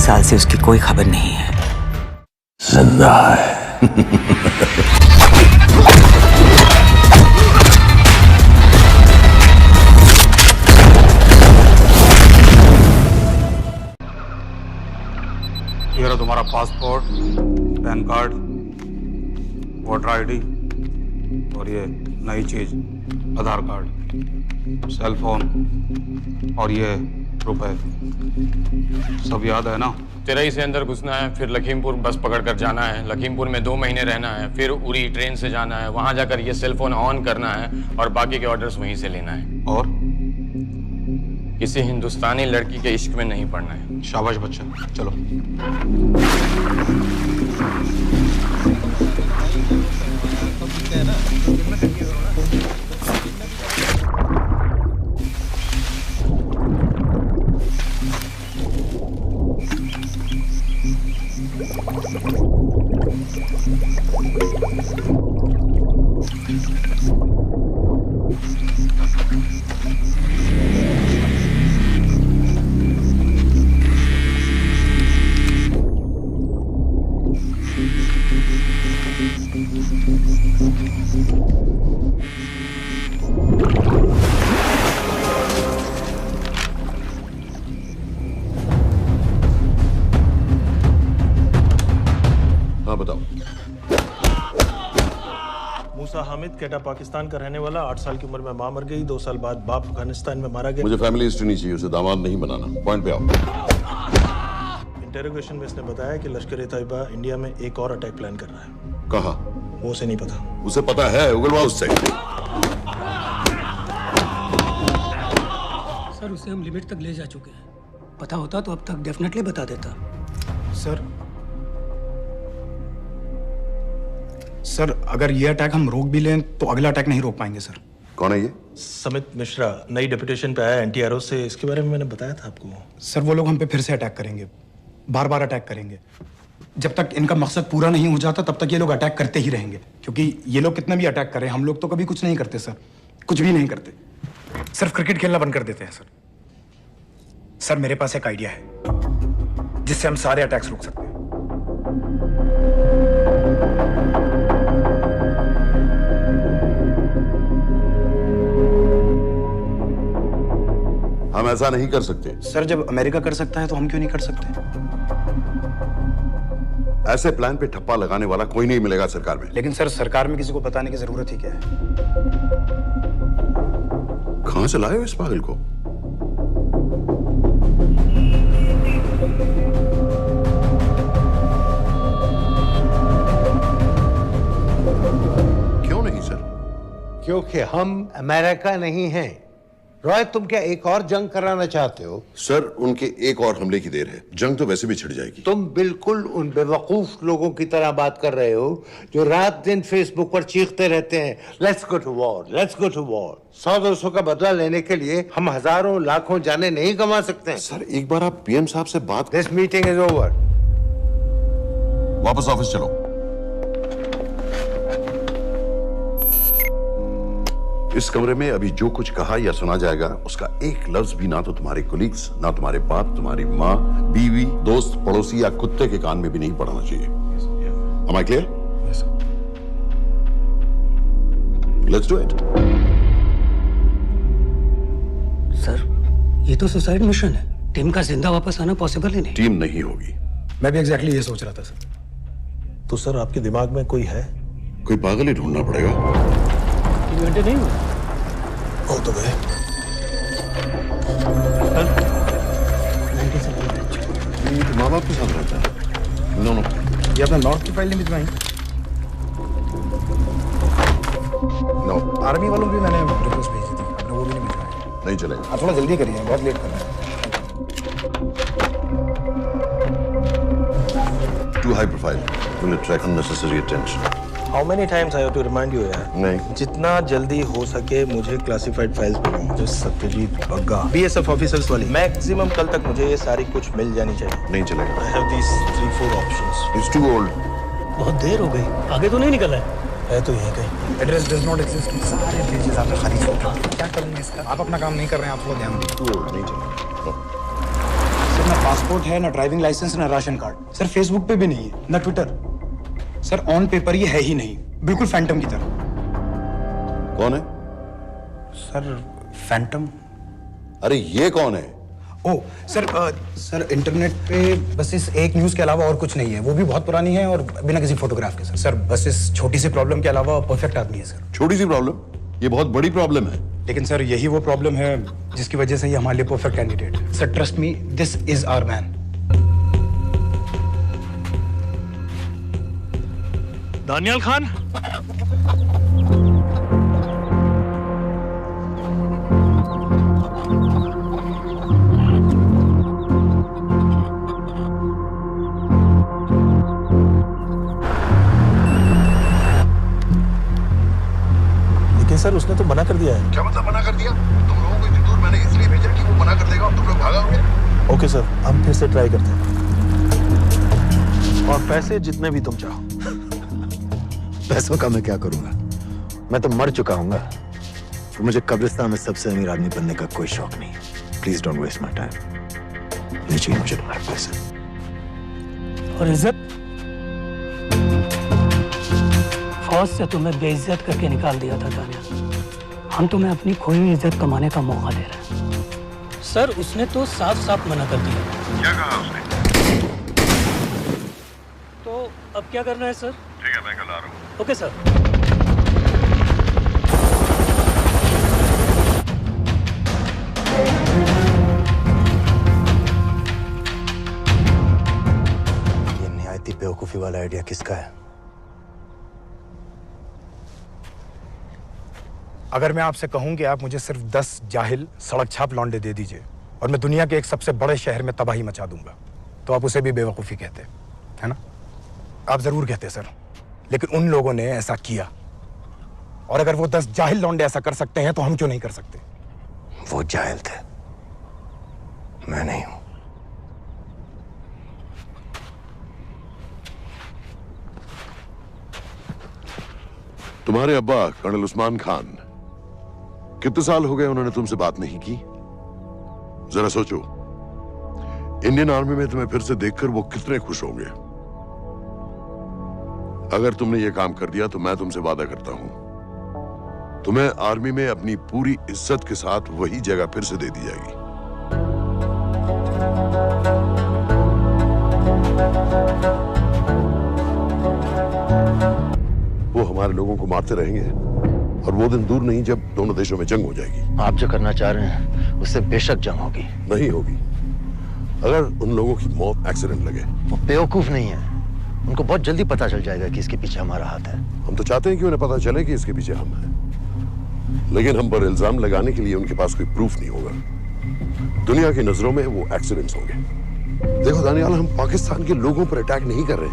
साल से उसकी कोई खबर नहीं है। जिंदा है। ये रहा तुम्हारा passport, pan card, voter ID और ये नई चीज आधार कार्ड, सेल फोन और ये रुपए। सब याद है ना? तिरई से अंदर घुसना है, फिर लखीमपुर बस पकड़ कर जाना है, लखीमपुर में 2 महीने रहना है, फिर उरी ट्रेन से जाना है, वहां जाकर ये सेल फोन ऑन करना है और बाकी के ऑर्डर्स वहीं से लेना है। और किसी हिंदुस्तानी लड़की के इश्क में नहीं पड़ना है। शाबाश बच्चा, चलो। मूसा हामिद, केटा पाकिस्तान का रहने वाला, 8 साल की उम्र में मां मर गई, 2 साल बाद बाप अफगानिस्तान में मारा गया। मुझे फैमिली हिस्ट्री नहीं चाहिए, उसे दामाद नहीं बनाना। पॉइंट पे आओ। इंटेरोगेशन में इसने बताया कि लश्कर ए तैयबा इंडिया में एक और अटैक प्लान कर रहा है। कहाँ? वो उसे नहीं पता। उसे पता है, उगलवा उससे। सर उसे हम लिमिट तक ले जा चुके हैं। पता होता तो अब तक डेफिनेटली बता देता। सर अगर ये अटैक हम रोक भी लें तो अगला अटैक नहीं रोक पाएंगे सर। कौन है ये? समित मिश्रा, नई डेपुटेशन पे आया एंटी-एरो से। इसके बारे में मैंने बताया था आपको। सर वो लोग हम पे फिर से अटैक करेंगे, बार बार अटैक करेंगे। जब तक इनका मकसद पूरा नहीं हो जाता तब तक ये लोग अटैक करते ही रहेंगे, क्योंकि ये लोग कितना भी अटैक करें हम लोग तो कभी कुछ नहीं करते सर, कुछ भी नहीं करते। सिर्फ क्रिकेट खेलना बंद कर देते हैं सर। सर मेरे पास एक आइडिया है जिससे हम सारे अटैक्स रोक सकते हैं। हम ऐसा नहीं कर सकते। सर जब अमेरिका कर सकता है तो हम क्यों नहीं कर सकते? ऐसे प्लान पे ठप्पा लगाने वाला कोई नहीं मिलेगा सरकार में। लेकिन सर सरकार में किसी को बताने की जरूरत ही क्या है? कहां से लाए हो इस पागल को? क्यों नहीं सर? क्योंकि हम अमेरिका नहीं हैं। रॉय, तुम क्या एक और जंग कराना चाहते हो? सर उनके एक और हमले की देर है, जंग तो वैसे भी छिड़ जाएगी। तुम बिल्कुल उन बेवकूफ लोगों की तरह बात कर रहे हो जो रात दिन फेसबुक पर चीखते रहते हैं, let's go to war, let's go to war. 100-200 का बदला लेने के लिए हम हजारों लाखों जाने नहीं कमा सकते। सर एक बार आप पीएम साहब से बात। This meeting is over. वापस ऑफिस चलो। इस कमरे में अभी जो कुछ कहा या सुना जाएगा उसका एक लफ्ज भी ना तो तुम्हारे कोलीग्स, ना तुम्हारे बाप, तुम्हारी माँ, बीवी, दोस्त, पड़ोसी या कुत्ते के कान में भी नहीं पड़ना चाहिए। Am I clear? Yes, sir. Let's do it. Sir ये तो सुसाइड मिशन है। टीम का जिंदा वापस आना पॉसिबल ही नहीं। टीम नहीं होगी। मैं भी एग्जैक्टली ये सोच रहा था सर। तो सर आपके दिमाग में कोई है? कोई पागल ही ढूंढना पड़ेगा। 3 घंटे नहीं हुए। हो तो गए। माँ बाप के साथ रहता है। नो नो, ये अपना नॉर्थ की फाइल नहीं भिजवाई? नो। आर्मी वालों की मैंने रिक्वेस्ट भेजी थी, आपने वो भी नहीं भिजवाई। नहीं चलेगा। आप थोड़ा जल्दी करिए, बहुत लेट कर रहे हैं। Too high profile. Will attract unnecessary attention. How many times I have to remind you यार? नहीं। जितना जल्दी हो सके मुझे क्लासिफाइड फाइल्स बनाओ। जो सत्यजीत बग्गा, BSF ऑफिसर्स वाली। मैक्सिमम कल तक मुझे ये सारी कुछ मिल जानी चाहिए। नहीं चलेगा। I have these 3-4 options. It's too old. बहुत देर हो गई, आगे तो नहीं निकला है तो यहीं कहीं। Address does not exist. सारे पेजेस आपने खाली छोड़ दिए। क्या करूंगे इसका? आप अपना काम नहीं कर रहे हैं, आप थोड़ा ध्यान दीजिए। Too old. नहीं चलेगा। No. सर ना पासपोर्ट है, ना ड्राइविंग लाइसेंस, ना राशन कार्ड। सर फेसबुक पे भी नहीं है, ना ट्विटर। सर ऑन पेपर ये है ही नहीं, बिल्कुल फैंटम की तरह। कौन है? Sir Phantom? अरे ये कौन है? ओ सर, सर इंटरनेट पे बस इस एक न्यूज़ के अलावा और कुछ नहीं है, वो भी बहुत पुरानी है और बिना किसी फोटोग्राफ के। सर बस इस छोटी सी प्रॉब्लम के अलावा परफेक्ट आदमी है सर। छोटी सी प्रॉब्लम? ये बहुत बड़ी प्रॉब्लम है। लेकिन सर यही वो प्रॉब्लम है जिसकी वजह से ये हमारे लिए परफेक्ट कैंडिडेट है। Sir trust me, this is our man. Daniyal Khan, sir उसने तो मना कर दिया है। क्या मतलब मना कर दिया? तुम लोगों को इतनी दूर मैंने इसलिए भेजा कि वो मना कर देगा और तुम लोग भागोगे। ओके सर, हम फिर से ट्राई करते हैं। और पैसे जितने भी तुम चाहो। पैसों का मैं क्या करूंगा? मैं तो मर चुका हूँ। तो मुझे कब्रिस्तान में सबसे अमीर आदमी बनने का कोई शौक नहीं। Please don't waste my time. नहीं चाहिए मुझे तुम्हारे पैसे। और इज्जत? फौज से तुम्हें बेइज्जत करके निकाल दिया था दानिया। हम तुम्हें अपनी खोई हुई इज्जत कमाने का मौका दे रहे हैं। सर उसने तो साफ साफ मना कर दिया। क्या कहा उसने? तो अब क्या करना है सर? ठीक है, मैं कल आ रहा हूँ। Okay sir. ये निहायती बेवकूफी वाला आइडिया किसका है? अगर मैं आपसे कहूं कि आप मुझे सिर्फ 10 जाहिल सड़क छाप लौंडे दे दीजिए और मैं दुनिया के एक सबसे बड़े शहर में तबाही मचा दूंगा, तो आप उसे भी बेवकूफ़ी कहते, है ना? आप ज़रूर कहते सर, लेकिन उन लोगों ने ऐसा किया। और अगर वो 10 जाहिल लौंडे ऐसा कर सकते हैं तो हम क्यों नहीं कर सकते? वो जाहिल थे, मैं नहीं हूं। तुम्हारे अब्बा कर्नल उस्मान खान, कितने साल हो गए उन्होंने तुमसे बात नहीं की? जरा सोचो, इंडियन आर्मी में तुम्हें फिर से देखकर वो कितने खुश होंगे। अगर तुमने ये काम कर दिया तो मैं तुमसे वादा करता हूं, तुम्हें आर्मी में अपनी पूरी इज्जत के साथ वही जगह फिर से दे दी जाएगी। वो हमारे लोगों को मारते रहेंगे और वो दिन दूर नहीं जब दोनों देशों में जंग हो जाएगी। आप जो करना चाह रहे हैं उससे बेशक जंग होगी। नहीं होगी। अगर उन लोगों की मौत एक्सीडेंट लगे। वो बेवकूफ नहीं है, उनको बहुत जल्दी पता चल जाएगा कि इसके पीछे हमारा हाथ है। हम तो चाहते हैं कि उन्हें पता चले कि इसके पीछे हम हैं, लेकिन हम पर इल्जाम लगाने के लिए उनके पास कोई प्रूफ नहीं होगा। दुनिया की नजरों में वो एक्सीडेंट्स होंगे। देखो दानियाल, हम पाकिस्तान के लोगों पर अटैक नहीं कर रहे,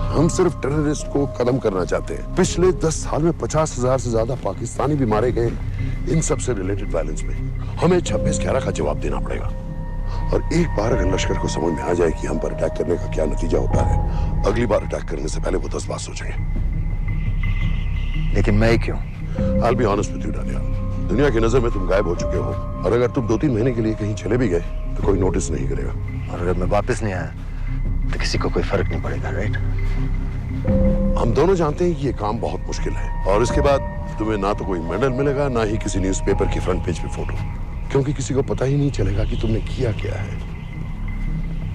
हम सिर्फ टेररिस्ट को खत्म करना चाहते हैं। पिछले 10 साल में 50,000 से ज्यादा पाकिस्तानी भी मारे गए इन सब से रिलेटेड वायलेंस में। हमें 26/11 का जवाब देना पड़ेगा। और एक बार अगर लश्कर को समझ में आ जाए कि हम पर अटैक करने का क्या नतीजा होता है, अगली बार अटैक करने से पहले वो 10 बार सोचेंगे। लेकिन मैं क्यों? I'll be honest with you, Daniyal, दुनिया की नजर में तुम गायब हो चुके हो, और अगर तुम 2-3 महीने के लिए कहीं चले भी गए तो कोई नोटिस नहीं करेगा। और अगर मैं वापस नहीं आया तो किसी को कोई फर्क नहीं पड़ेगा, राइट? हम दोनों जानते हैं कि ये काम बहुत मुश्किल है, और इसके बाद तुम्हें ना तो कोई मेडल मिलेगा, ना ही किसी न्यूज़पेपर की फ्रंट पेज पे फोटो, क्योंकि किसी को पता ही नहीं चलेगा कि तुमने किया क्या है,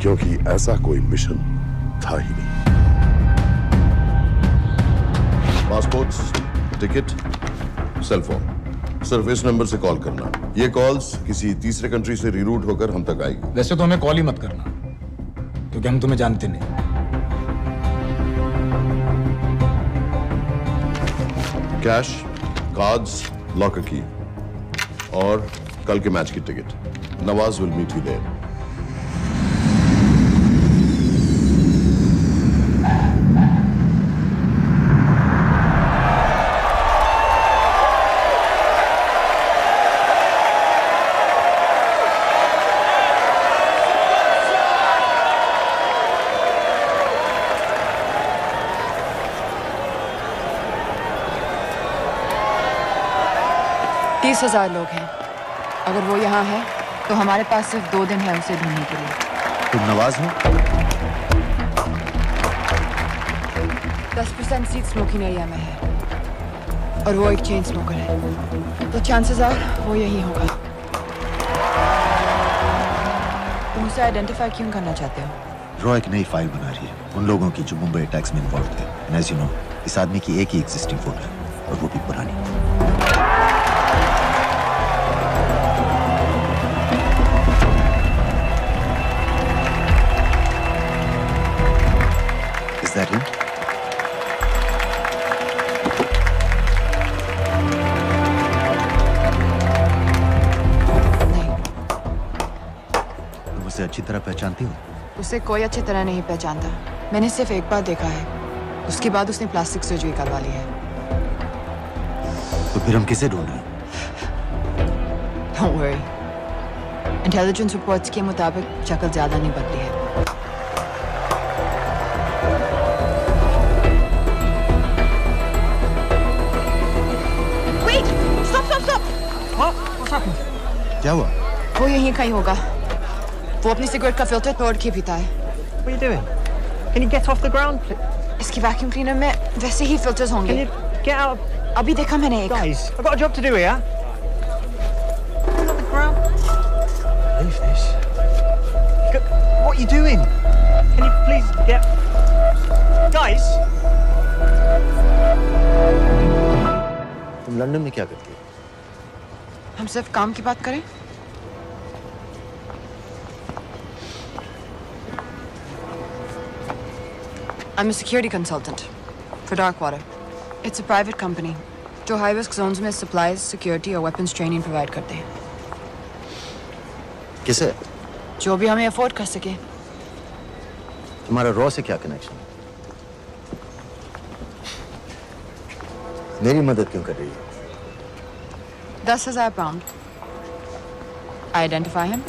क्योंकि ऐसा कोई मिशन था ही नहीं। पासपोर्ट्स, टिकट, सेल फोन, सिर्फ इस नंबर से कॉल करना। ये कॉल्स किसी तीसरे कंट्री से रीरूट होकर हम तक आएगी। वैसे तो हमें कॉल ही मत करना, क्योंकि हम तुम्हें जानते नहीं। कैश, कार्ड्स, लॉकर की और कल के मैच की ticket. Nawaz will meet you there. तीस 30,000 लोग हैं। अगर वो यहाँ है तो हमारे पास सिर्फ 2 दिन है उसे ढूंढने के लिए। तुम नवाज हो? 10% सीट स्मोकिंग एरिया में है और वो एक चेन स्मोकर है, तो चांसेस आर वो यही होगा। तुम उसे आइडेंटिफाई क्यों करना चाहते हो? रॉ एक नई फाइल बना रही है उन लोगों की जो मुंबई अटैक्स में इन्वॉल्व थे। एंड एज यू नो, इस आदमी की एक ही एग्जिस्टिंग फोन है और वो भी पुरानी। Is that him? तुम उसे अच्छी तरह पहचानती हो? उसे कोई अच्छी तरह नहीं पहचानता। मैंने सिर्फ एक बार देखा है, उसके बाद उसने प्लास्टिक सर्जरी करवा ली है। तो फिर हम किसे ढूंढ रहे हैं? Don't worry. इंटेलिजेंस रिपोर्ट्स के मुताबिक शक्ल ज्यादा नहीं बदली है। Wait! Stop! Stop! Stop! What's happened? क्या हुआ? वो यहीं कहीं होगा। वो अपनी सिगरेट का फिल्टर तोड़ के पीता है। What are you doing? Can you get off the ground, please? इसकी वैक्यूम क्लीनर में वैसे ही फिल्टर्स होंगे। Can you get out? अभी देखा मैंने एक। Guys, I've got a job to do here. Get off the ground. Leave this. What are you doing? Can you please get... Guys! तुम London में क्या करती हो? हम सिर्फ काम की बात करें? I'm a security consultant for Darkwater. It's a private company जो high risk zones में supplies, security और weapons training provide करते हैं। किसे? जो भी हमें afford कर सके। तुम्हारा रॉ से क्या कनेक्शन? मेरी मदद क्यों कर रही है? 10,000 pound. I identify him.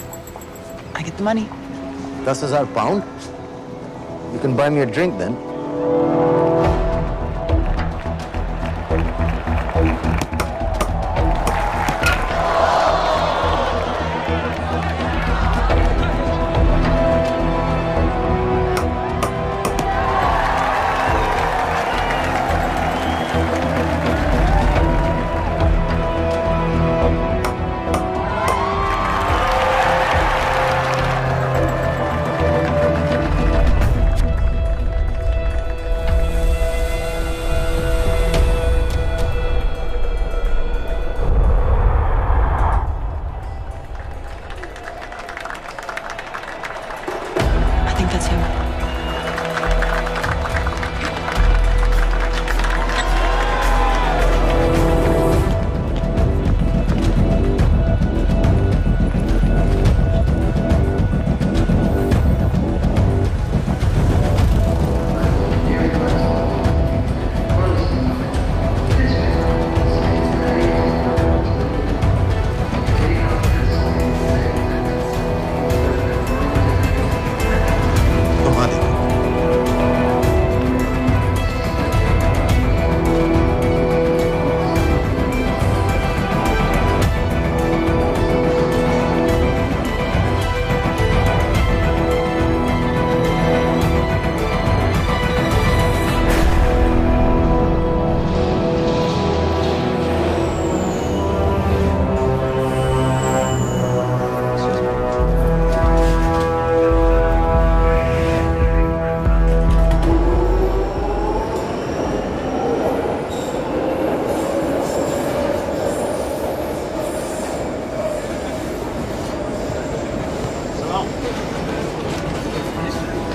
I get the money. 10,000 pound? You can buy me a drink then.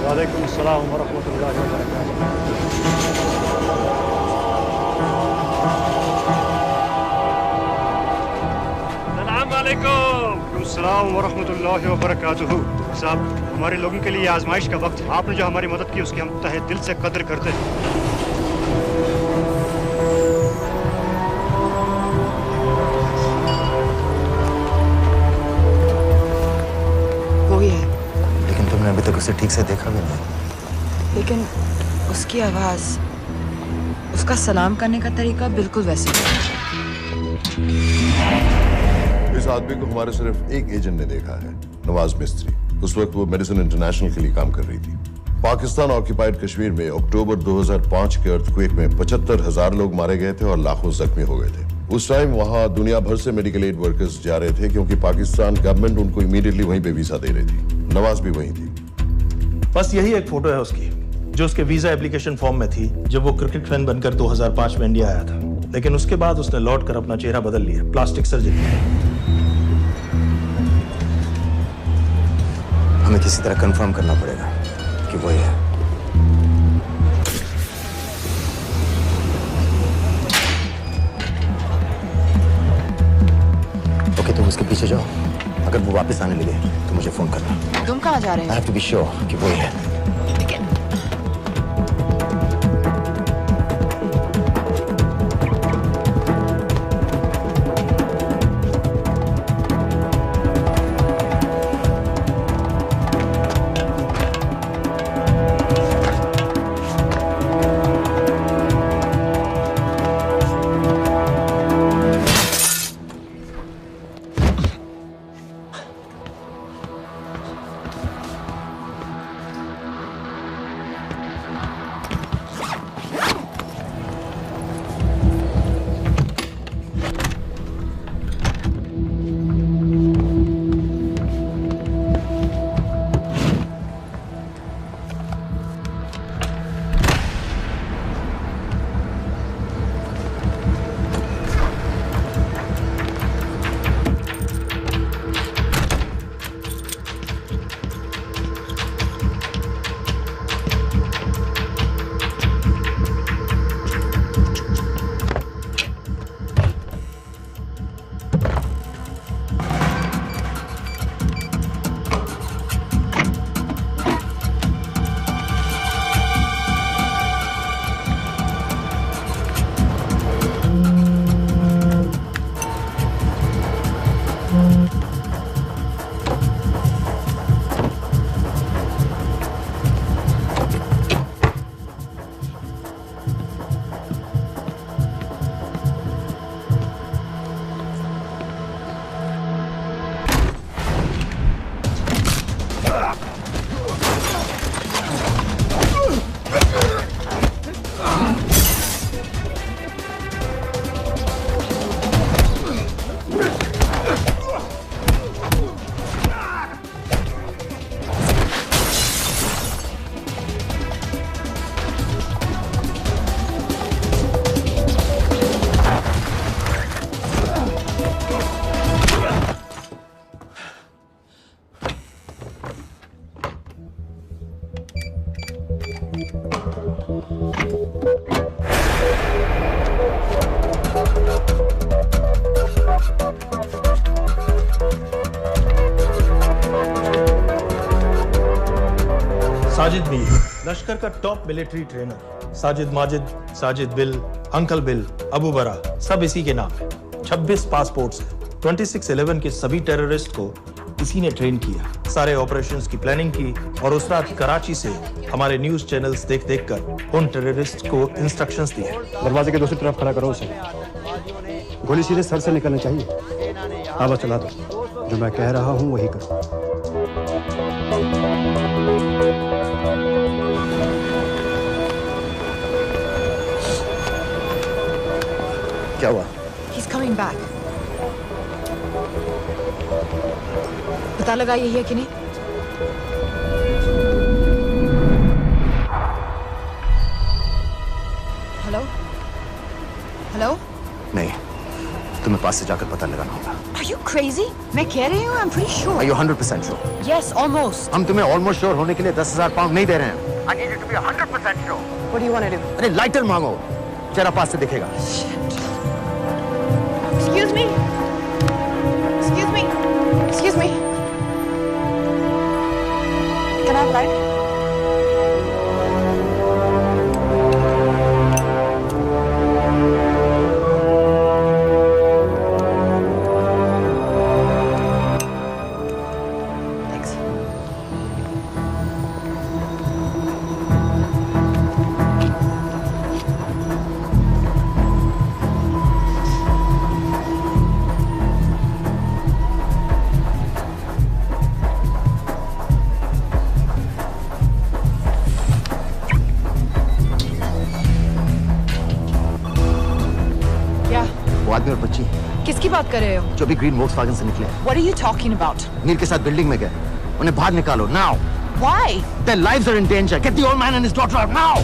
वालेकुम अस्सलाम व रहमतुल्लाहि व बरकातुहू। अस्सलाम वालेकुम। अस्सलाम व रहमतुल्लाहि व बरकातुहू। साहब, हमारे लोगों के लिए आजमाइश का वक्त है। आपने जो हमारी मदद की उसकी हम तहे दिल से कद्र करते हैं। वही है। लेकिन तुमने अभी तक उसे ठीक से देखा भी नहीं। लेकिन उसकी आवाज, उसका सलाम करने का तरीका बिल्कुल वैसे ही है। इस आदमी को हमारे सिर्फ एक एजेंट ने देखा है, नवाज मिस्त्री। उस वक्त वो मेडिसिन इंटरनेशनल के लिए काम कर रही थी। पाकिस्तान ऑक्यूपाइड कश्मीर में अक्टूबर 2005 के अर्थक्वेक में 75,000 लोग मारे गए थे और लाखों जख्मी हो गए थे। उस टाइम वहां दुनिया भर से मेडिकल एड वर्कर्स जा रहे थे क्योंकि पाकिस्तान गवर्नमेंट उनको इमीडिएटली वहीं पे वीजा दे रही थी। नवाज भी वहीं थी। बस यही एक फोटो है उसकी, जो उसके वीजा एप्लीकेशन फॉर्म में थी जब वो क्रिकेट फैन बनकर 2005 में इंडिया आया था। लेकिन उसके बाद उसने लौट कर अपना चेहरा बदल लिया, प्लास्टिक सर्जरी। हमें किसी तरह कंफर्म करना पड़ेगा कि वो ही है। ओके, तुम उसके पीछे जाओ। अगर वो वापस आने लगे तो मुझे फोन करना। तुम कहाँ जा रहे हो? I have to be sure कि वो ही है। साजिद मीर, लश्कर का top military trainer. Sajid Majid, Sajid bill, uncle bill, Abu बरा, सब इसी के नाम है। 26 पासपोर्ट्स हैं। 26/11 के सभी टेररिस्ट को इसी ने ट्रेन किया, सारे ऑपरेशंस की प्लानिंग की और उस रात कराची से हमारे न्यूज चैनल्स देख कर उन टेररिस्ट को इंस्ट्रक्शंस दिए। दरवाजे के दूसरी तरफ खड़ा करो उसे। गोली सीधे सर से निकलनी चाहिए। हाँ बस चला दो, जो मैं कह रहा हूँ वही करो। क्या हुआ? He's coming back. पता लगा यही है कि नहीं? हेलो? हेलो? नहीं, तुम्हें पास से जाकर पता लगाना होगा। Are you crazy? मैं कह रही हूँ, I'm pretty sure. Are you 100% sure? Yes, almost. हम तुम्हें almost sure होने के लिए 10,000 पाउंड नहीं दे रहे हैं। I need you to be 100% sure. What do you want to do? अरे लाइटर मांगो, चेहरा पास से दिखेगा। Excuse me. Excuse me. Excuse me. Can I have light? Thanks. आदमी और बच्ची। किसकी बात कर रहे हो? जो भी ग्रीन वोक्सवैगन से निकले। What are you talking about? नील के साथ बिल्डिंग में गए। उन्हें बाहर निकालो now. Why? Their lives are in danger. Get the old man and his daughter out now.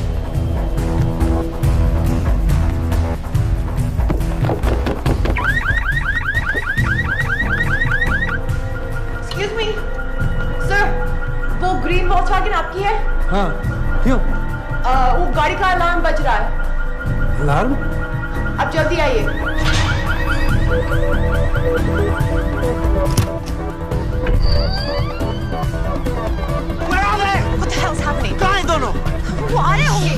Excuse me, sir. वो ग्रीन वोक्सवैगन आपकी है? हाँ, क्यों? वो गाड़ी का अलार्म बज रहा है। अलार्म? अब जल्दी आइए। Where are they? What the hell's happening? कहाँ हैं दोनों? वो आ रहे होंगे।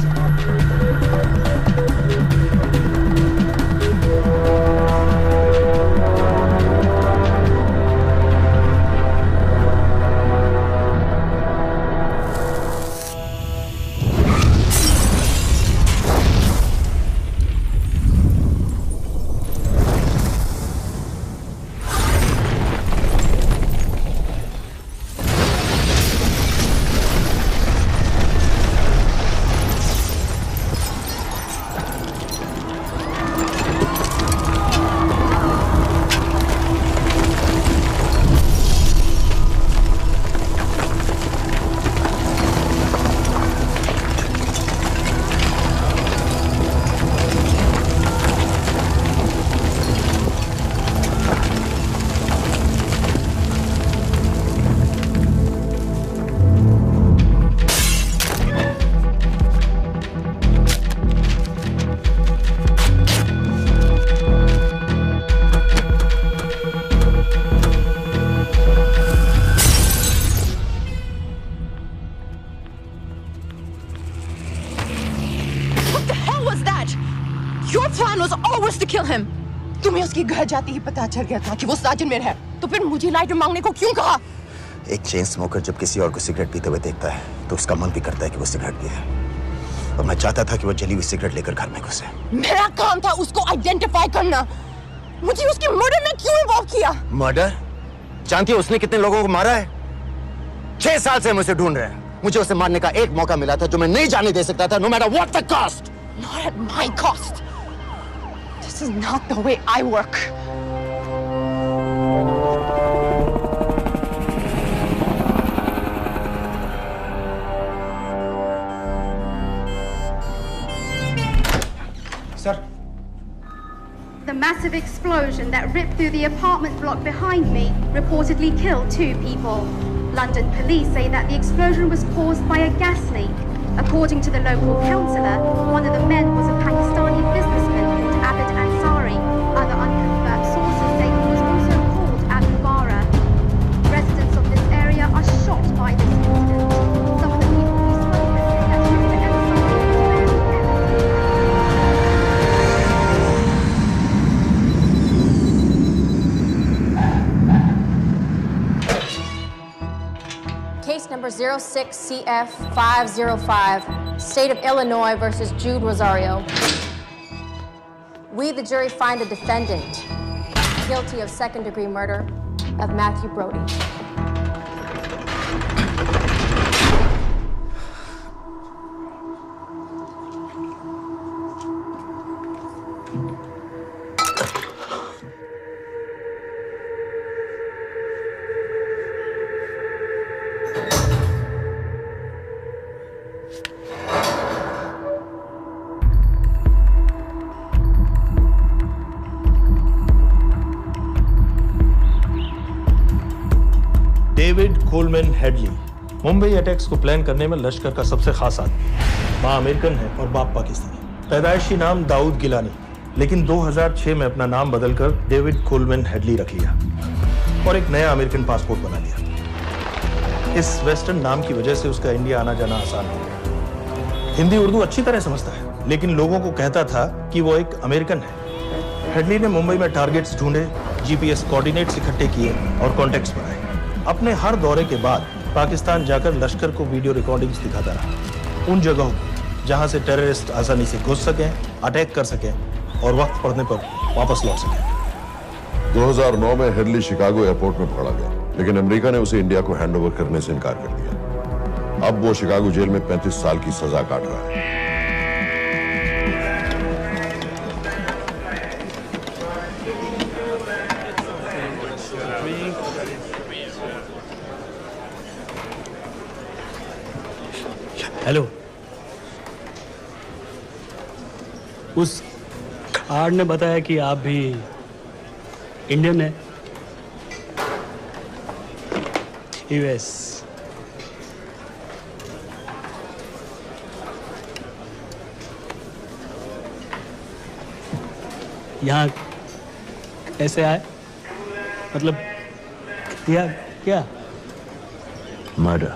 Your plan was always to kill him. तुम्हें उसके घर जाते ही पता चल गया था कि वो साजन में है, तो फिर मुझे लाइटर मांगने को क्यों कहा? एक चेन स्मोकर जब किसी और को सिगरेट पीते हुए देखता है तो उसका मन भी करता है कि वो सिगरेट पिए, और मैं चाहता था कि वो जली हुई सिगरेट लेकर घर में घुसे। मेरा काम था उसको आइडेंटिफाई करना। मुझे उसके मर्डर में क्यों इन्वॉल्व किया? मर्डर? जानती है उसने कितने लोगों को मारा है? 6 साल से हम उसे ढूंढ रहे हैं। मुझे उसे मारने का एक मौका मिला था जो मैं नहीं जाने दे सकता था, no matter what the cost. Not at my cost. This is not the way I work. Sir. The massive explosion that ripped through the apartment block behind me reportedly killed 2 people. London police say that the explosion was caused by a gas leak. According to the local councillor, one of the men was a Pakistani businessman called Abid Ansari. Other unconfirmed sources say he was also called Abu Bara. Residents of this area are shocked by this incident. Some of the people we spoke with say that Mr. Ansari was Case number 06CF505, State of Illinois versus Jude Rosario. We, the jury, find the defendant guilty of second-degree murder of Matthew Brody. David Coleman Headley Mumbai attacks को plan करने में लश्कर का सबसे खास आदमी। मां American है और बाप पाकिस्तानी। पैदाइशी नाम दाऊद गिलानी, लेकिन 2006 में अपना नाम बदलकर डेविड कोलमैन हेडली रख लिया और एक नया अमेरिकन पासपोर्ट बना लिया। इस वेस्टर्न नाम की वजह से उसका इंडिया आना जाना आसान हो गया। हिंदी उर्दू अच्छी तरह समझता है, लेकिन लोगों को कहता था कि वो एक अमेरिकन है। हेडली ने मुंबई में टारगेट्स ढूंढे, जीपीएस कोऑर्डिनेट्स इकट्ठे किए और कॉन्टेक्ट्स बनाए। अपने हर दौरे के बाद पाकिस्तान जाकर लश्कर को वीडियो रिकॉर्डिंग्स दिखाता रहा, उन जगहों जहां से टेररिस्ट आसानी से घुस सकें, अटैक कर सकें और वक्त पड़ने पर वापस लौट सकें। 2009 में हेडली शिकागो एयरपोर्ट में पकड़ा गया, लेकिन अमेरिका ने उसे इंडिया को हैंडओवर करने से इनकार कर दिया। अब वो शिकागो जेल में 35 साल की सजा काट रहा है। हेलो। उस कार्ड ने बताया कि आप भी इंडियन है। यूएस। यहाँ कैसे आए? मतलब क्या क्या? मर्डर।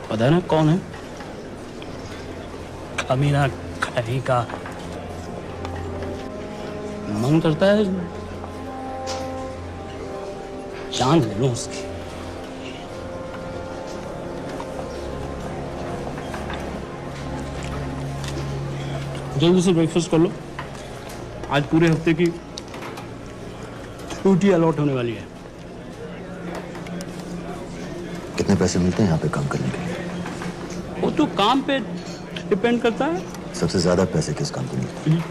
पता है ना कौन है? कमीना कहीं का। मन करता है जान ले लो उसकी। जल्दी से ब्रेकफास्ट कर लो, आज पूरे हफ्ते की छुट्टी अलॉट होने वाली है। कितने पैसे मिलते हैं यहाँ पे काम करने के लिए? वो तो काम पे डिपेंड करता है। सबसे ज्यादा पैसे किस काम को मिलते हैं?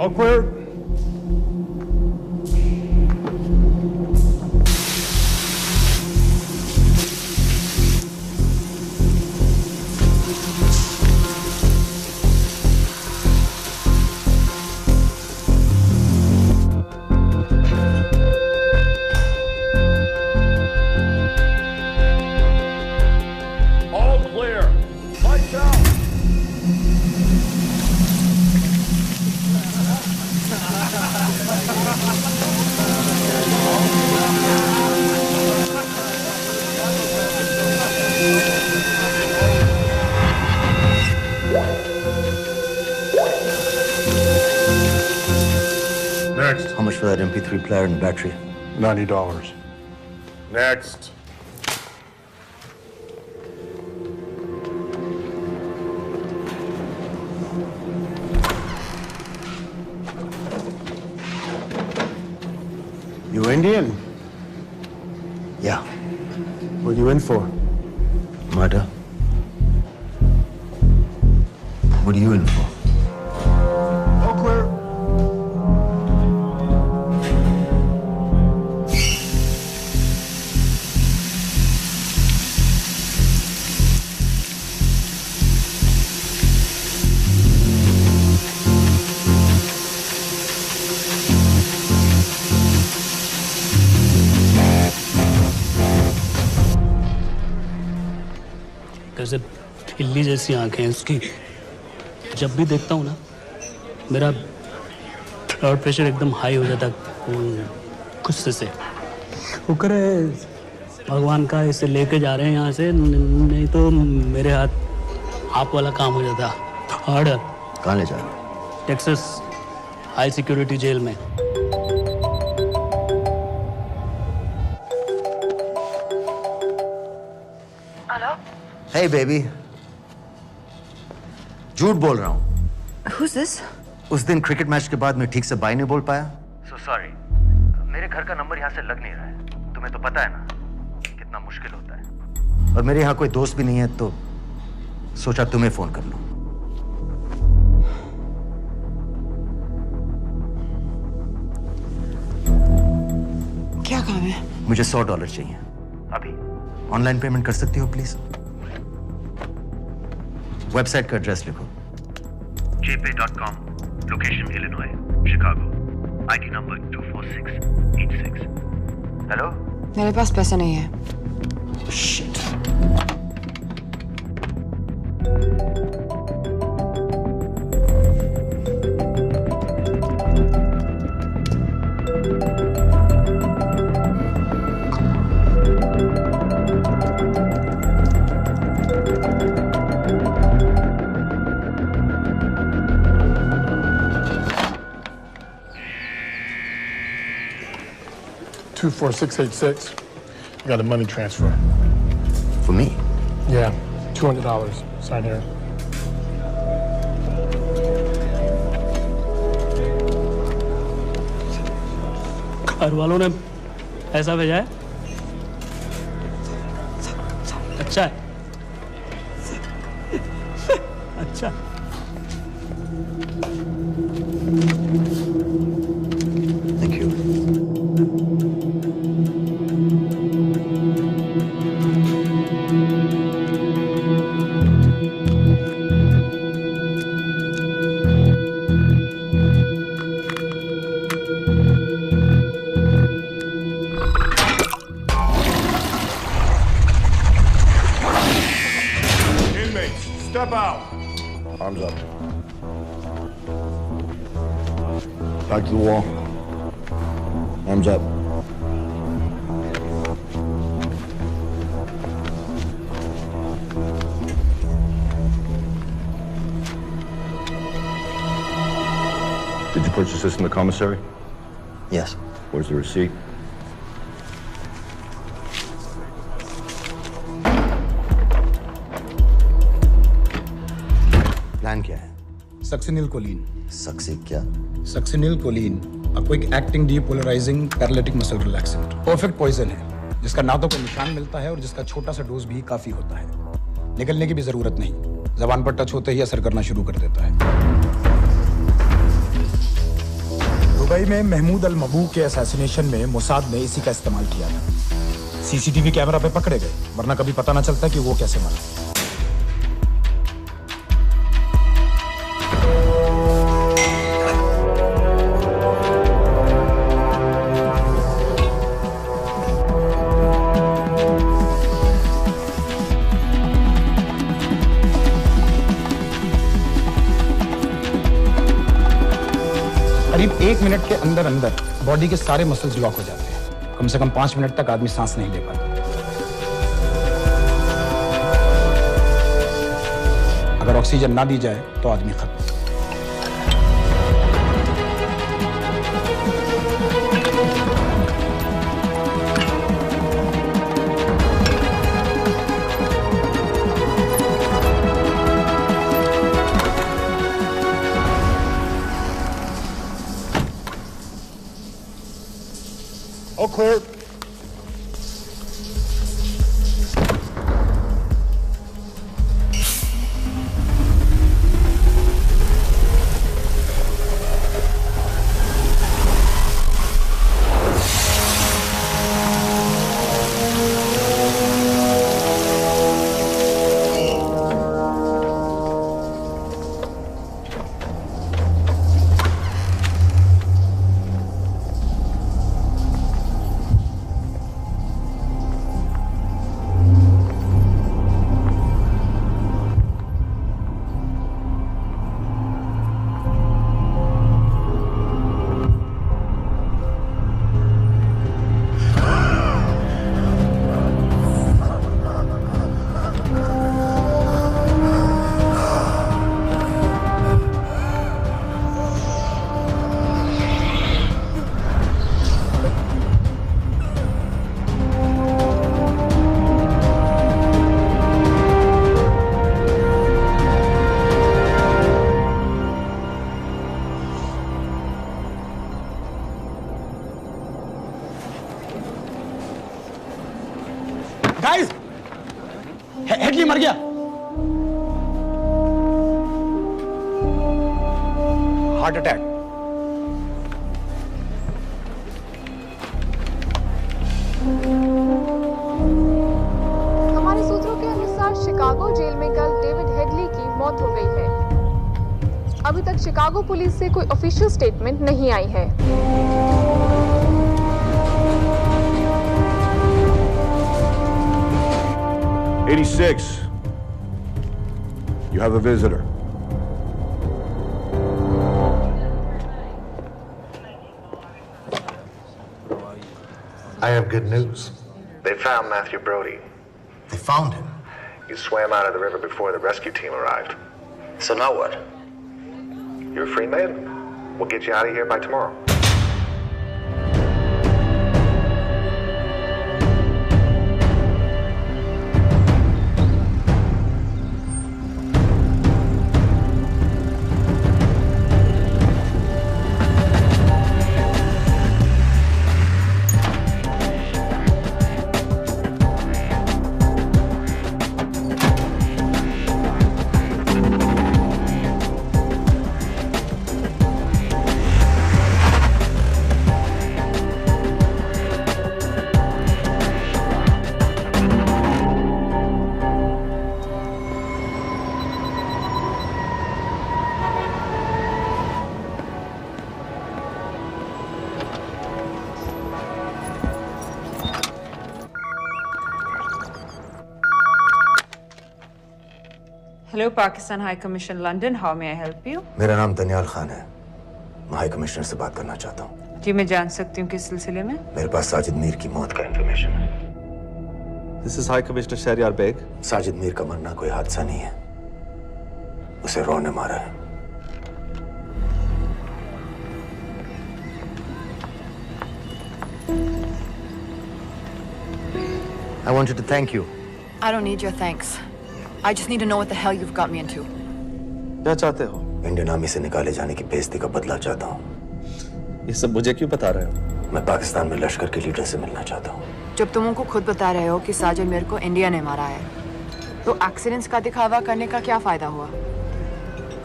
Awkward. All clear. Lights out. Next. How much for that MP3 player and battery? $90. Next. You Indian? Yeah. What are you in for? Murder. What are you in for? All clear. कैसे बिल्ली जैसी आंखें हैं उसकी। जब भी देखता हूँ ना मेरा ब्लड प्रेशर एकदम हाई हो जाता गुस्से से। शुक्र है भगवान का इसे लेके जा रहे हैं यहाँ से, नहीं तो मेरे हाथ आप वाला काम हो जाता। ऑर्डर। कहाँ ले जा रहे हो? टेक्सास हाई सिक्योरिटी जेल में। Hey baby. झूठ बोल रहा हूँ। Who's this? उस दिन क्रिकेट मैच के बाद मैं ठीक से बाय नहीं बोल पाया। So sorry. मेरे घर का नंबर यहाँ से लग नहीं रहा है। तुम्हें तो पता है ना कितना मुश्किल होता है। और मेरे यहाँ कोई दोस्त भी नहीं है तो सोचा तुम्हें फोन कर लूं। क्या काम है? मुझे $100 चाहिए अभी। ऑनलाइन पेमेंट कर सकती हो प्लीज? वेबसाइट का एड्रेस लिखो। jpay.com, location Illinois, Chicago, ID number 24686. Hello? मेरे पास पैसे नहीं है। Shit. 24686. I got a money transfer. For me? Yeah, $200. Sign here. घर वालों ने ऐसा भेजा है? अच्छा है। अच्छा। Thank you. Step out. Arms up. Back to the wall. Arms up. Did you purchase this in the commissary? Yes. Where's the receipt? Plan क्या है? Succinylcholine. सक्सी क्या? Succinylcholine, a quick acting depolarizing paralytic muscle relaxant। Perfect poison है, जिसका ना तो कोई निशान मिलता है और जिसका छोटा सा डोज भी काफी होता है। निकलने की भी जरूरत नहीं, जबान पर टच होते ही असर करना शुरू कर देता है। दुबई में महमूद अल मबूक के असैसिनेशन में मोसाद ने इसी का इस्तेमाल किया था। सीसीटीवी कैमरा पे पकड़े गए, वरना कभी पता ना चलता कि वो कैसे मरा। करीब 1 मिनट के अंदर अंदर बॉडी के सारे मसल्स लॉक हो जाते हैं। कम से कम 5 मिनट तक आदमी सांस नहीं ले पाता। अगर ऑक्सीजन ना दी जाए तो आदमी खत्म। All clear. गाइस, हेडली मर गया। Heart attack. हमारे सूत्रों के अनुसार शिकागो जेल में कल डेविड हेडली की मौत हो गई है। अभी तक शिकागो पुलिस से कोई ऑफिशियल स्टेटमेंट नहीं आई है। 86. You have a visitor. I have good news. They found Matthew Brody. They found him? He swam out of the river before the rescue team arrived. So now what? You're a free man. We'll get you out of here by tomorrow. Hello, Pakistan High Commission, London. How may I help you? मेरा नाम दनियाल खान है। मैं high commissioner से बात करना चाहता हूँ। जी मैं जान सकती हूँ किस सिलसिले में? मेरे पास साजिद मीर की मौत का इंफॉर्मेशन है। This is High Commissioner Shahryar Beg. Sajid Mir का मरना कोई हादसा नहीं है। उसे रॉ ने मारा है। I wanted to thank you. I don't need your thanks. I just need to know what the hell you've got me into. क्या चाहते हो? इंडियन आर्मी से निकाले जाने की बेइज्जती का बदला चाहता हूँ। ये सब मुझे क्यों बता रहे हो? मैं पाकिस्तान में लश्कर के लीडर से मिलना चाहता हूँ। जब तुम उनको खुद बता रहे हो कि साजिद मीर को इंडिया ने मारा है, तो एक्सीडेंट्स का दिखावा करने का क्या फायदा हुआ?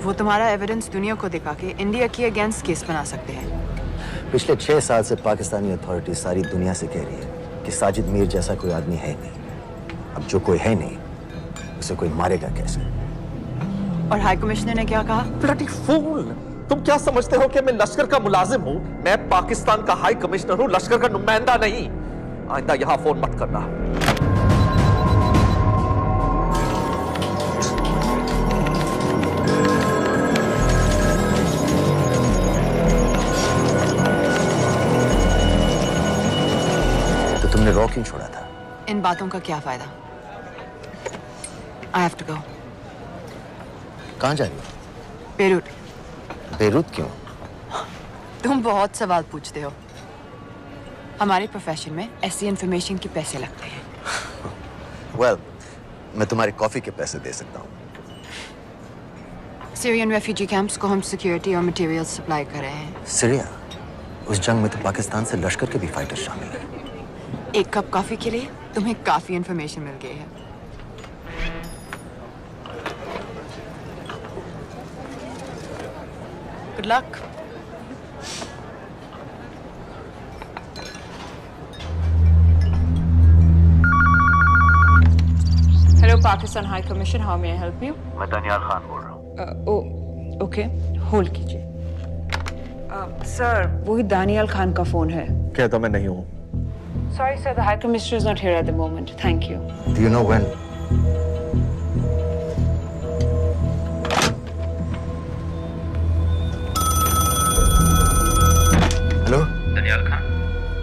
वो तुम्हारा एविडेंस दुनिया को दिखा के इंडिया के अगेंस्ट केस बना सकते हैं। पिछले 6 साल से पाकिस्तानी अथॉरिटी सारी दुनिया से कह रही है कि साजिद मीर जैसा कोई आदमी है नहीं। अब जो कोई है नहीं, उसे कोई मारेगा कैसे? और हाई कमिश्नर ने क्या कहा? Bloody fool! तुम क्या समझते हो कि मैं लश्कर का मुलाजिम हूँ? मैं पाकिस्तान का हाई कमिश्नर हूँ, लश्कर का नुमाइंदा नहीं। आइंदा यहाँ फोन मत करना। तो तुमने रॉ क्यों छोड़ा था? इन बातों का क्या फायदा? I have to go. कहाँ जा रही हो? बेरूट। बेरूत क्यों? तुम बहुत सवाल पूछते हो। हमारे प्रोफेशन में ऐसी इंफॉर्मेशन के पैसे लगते हैं। Well, मैं तुम्हारी कॉफी के पैसे दे सकता हूँ। सीरियन रेफ्यूजी कैंप्स को हम सिक्योरिटी और मटेरियल सप्लाई कर रहे हैं। सीरिया? उस जंग में तो पाकिस्तान से लश्कर के भी फाइटर शामिल हैं। एक कप कॉफी के लिए तुम्हें काफी इंफॉर्मेशन मिल गई है। Good luck. Hello, Pakistan High Commission. How may I help you? मैं दनियाल खान बोल रहा हूँ। ओके, होल्ड कीजिए। सर, वही दानियाल खान का फोन है। कहता मैं नहीं हूँ। Sorry, sir. The High Commissioner is not here at the moment. Thank you. Do you know when? Hello? Daniyal Khan?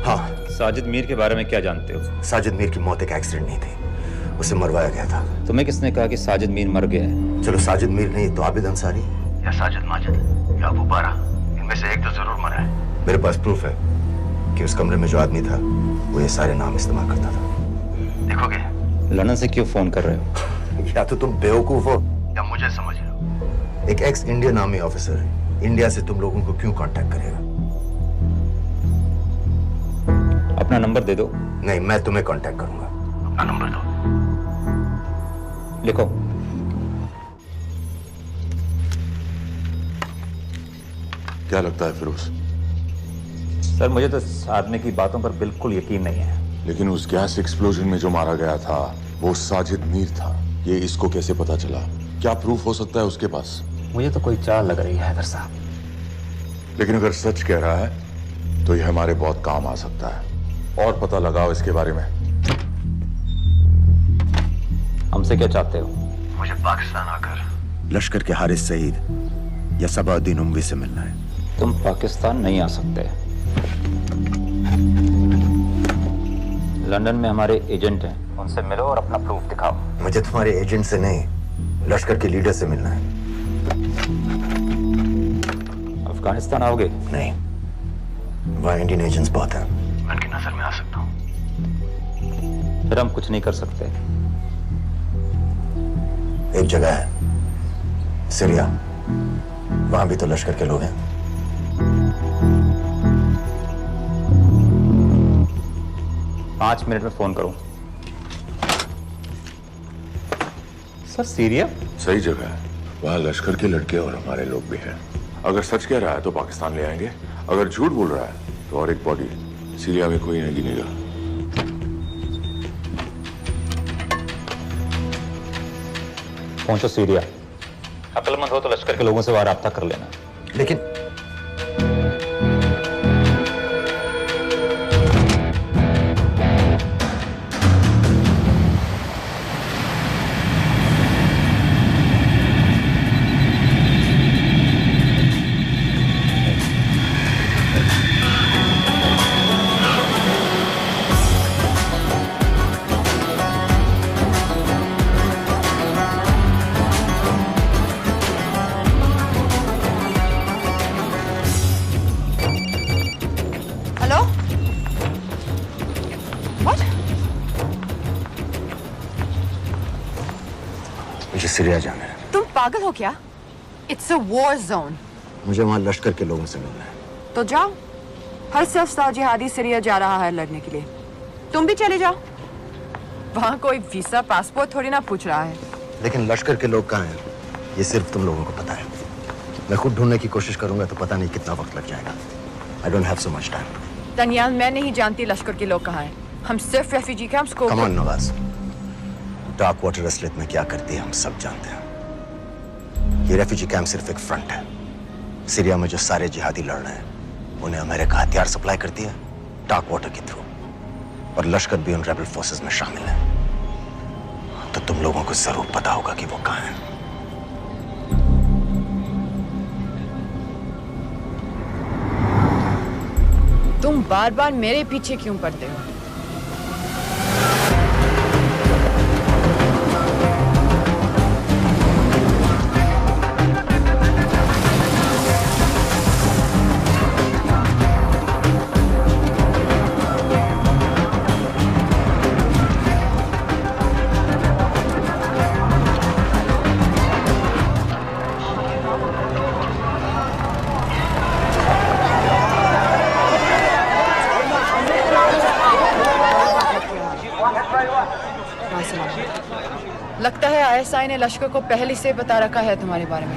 हाँ। साजिद मीर के बारे में क्या जानते हो? साजिद मीर की मौत एक एक्सीडेंट नहीं थी, उसे मरवाया गया था। तुम्हें किसने कहा कि साजिद मीर मर गया है? चलो साजिद मीर नहीं तो आबिद अंसारी या साजिद माजिद या अबू बारा, इनमें से एक तो जरूर मरा है। मेरे पास प्रूफ है कि उस कमरे में जो आदमी था वो ये सारे नाम इस्तेमाल करता था। देखोगे? लंदन से क्यों फोन कर रहे हो? या तो तुम बेवकूफ हो या मुझे समझ रहे हो। एक x Indian army officer India से तुम लोगों को क्यों कांटेक्ट करेगा? अपना नंबर दे दो। नहीं, मैं तुम्हें कांटेक्ट करूंगा। अपना नंबर दो। लिखो। क्या लगता है फिरोज? सर, मुझे तो इस आदमी की बातों पर बिल्कुल यकीन नहीं है। लेकिन उस गैस एक्सप्लोजन में जो मारा गया था वो साजिद मीर था। ये इसको कैसे पता चला? क्या प्रूफ हो सकता है उसके पास? मुझे तो कोई चाल लग रही है हैदर साहब। लेकिन अगर सच कह रहा है तो यह हमारे बहुत काम आ सकता है। और पता लगाओ इसके बारे में। हमसे क्या चाहते हो? मुझे पाकिस्तान आकर लश्कर के हारिस सईद या सबाउद्दीन उमवी से मिलना है। तुम पाकिस्तान नहीं आ सकते। लंदन में हमारे एजेंट हैं, उनसे मिलो और अपना प्रूफ दिखाओ। मुझे तुम्हारे एजेंट से नहीं, लश्कर के लीडर से मिलना है। अफगानिस्तान आओगे? नहीं, वहाँ इंडियन एजेंट्स बहुत हैं। मैं उनकी नजर में आ सकता हूँ। फिर हम कुछ नहीं कर सकते। एक जगह है सीरिया, वहां भी तो लश्कर के लोग हैं। पांच मिनट में फोन करूं। सर, सीरिया सही जगह है। वहां लश्कर के लड़के और हमारे लोग भी हैं। अगर सच कह रहा है तो पाकिस्तान ले आएंगे, अगर झूठ बोल रहा है तो और एक बॉडी सीरिया में कोई नहीं गिनेगा। पहुंचो सीरिया। अक्लमंद हो तो लश्कर के लोगों से वहां राब्ता कर लेना। लेकिन What? मुझे सीरिया जाना है। तुम पागल हो क्या? It's a war zone. मुझे वहां लश्कर के लोगों से मिलना है। तो जाओ। हर सस्ता जिहादी सीरिया जा रहा है लड़ने के लिए। तुम भी चले जाओ। वहां कोई वीसा पासपोर्ट थोड़ी ना पूछ रहा है। लेकिन लश्कर के लोग कहाँ हैं? ये सिर्फ तुम लोगों को पता है। मैं खुद ढूंढने की कोशिश करूंगा तो पता नहीं कितना वक्त लग जाएगा। I don't have so much time. Daniyal, मैं नहीं जानती लश्कर के लोग कहाँ हैं। हम सिर्फ रेफ्यूजी कैंप्स को। Come on, Nawaz. Dark water असलियत में क्या करती है हम सब जानते हैं। ये रेफ्यूजी कैंप सिर्फ एक फ्रंट है। सीरिया में जो सारे जिहादी लड़ रहे हैं उन्हें अमेरिका हथियार सप्लाई करती है डार्क वाटर के थ्रू, और लश्कर भी उन रेबल फोर्सेस में शामिल है। तो तुम लोगों को जरूर पता होगा कि वो कहाँ है। तुम बार बार मेरे पीछे क्यों पड़ते हो? लगता है आईएसआई ने लश्कर को पहले से बता रखा है तुम्हारे बारे में।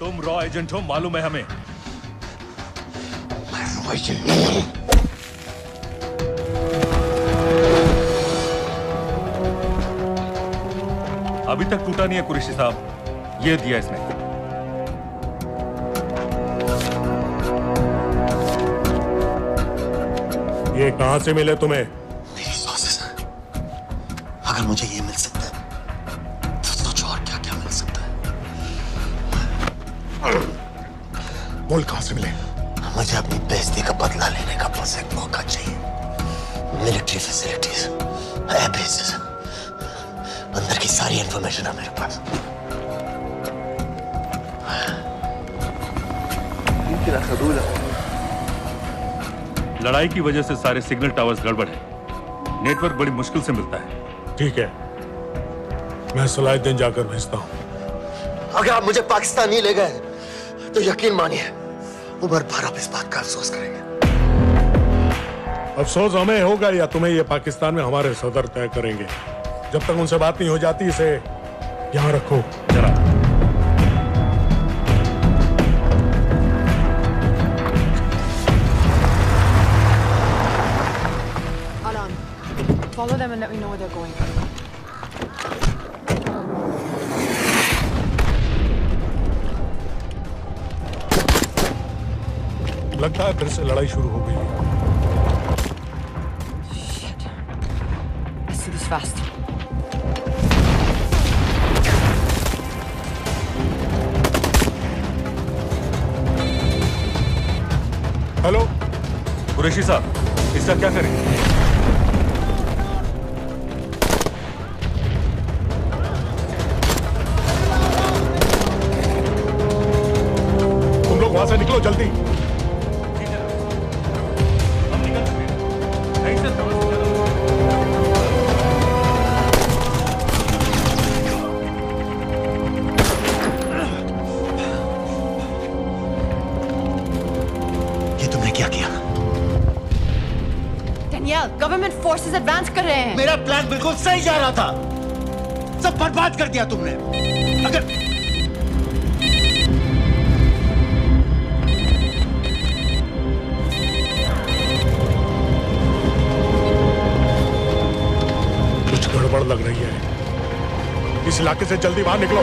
तुम रॉ एजेंट हो, मालूम है हमें। मैं रॉ एजेंट नहीं हूं। अभी तक टूटा नहीं है कुरैशी साहब, ये दिया इसने। ये कहां से मिले तुम्हें? मेरी सॉसेस। अगर मुझे ये मिल सकता है तो सोचो और क्या क्या मिल सकता है। बोल कहां से मिले? मुझे अपनी बेइज्जती का बदला लेने का बस एक मौका चाहिए। मिलिट्री फैसिलिटीज, एयर बेसेस, अंदर की सारी इंफॉर्मेशन है मेरे पास। लड़ाई की वजह से सारे सिग्नल टावर्स गड़बड़ है, नेटवर्क बड़ी मुश्किल से मिलता है। ठीक है, मैं सलाहुद्दीन जाकर भेजता हूं। अगर आप मुझे पाकिस्तान नहीं ले गए तो यकीन मानिए उमर भर आप इस बात का अफसोस करेंगे। अफसोस हमें होगा या तुम्हें? ये पाकिस्तान में हमारे सदर तय करेंगे। जब तक उनसे बात नहीं हो जाती इसे यहां रखो जरा। Follow them and let me know where they're going. लगता है फिर से लड़ाई शुरू हो गई है। Shit. Let's do this fast. Hello Qureshi साहब, इसका क्या करें? वहां से निकलो जल्दी। गवर्नमेंट फोर्सेस एडवांस कर रहे हैं। मेरा प्लान बिल्कुल सही जा रहा था, सब बर्बाद कर दिया तुमने। अगर कुछ गड़बड़ लग रही है, इस इलाके से जल्दी बाहर निकलो।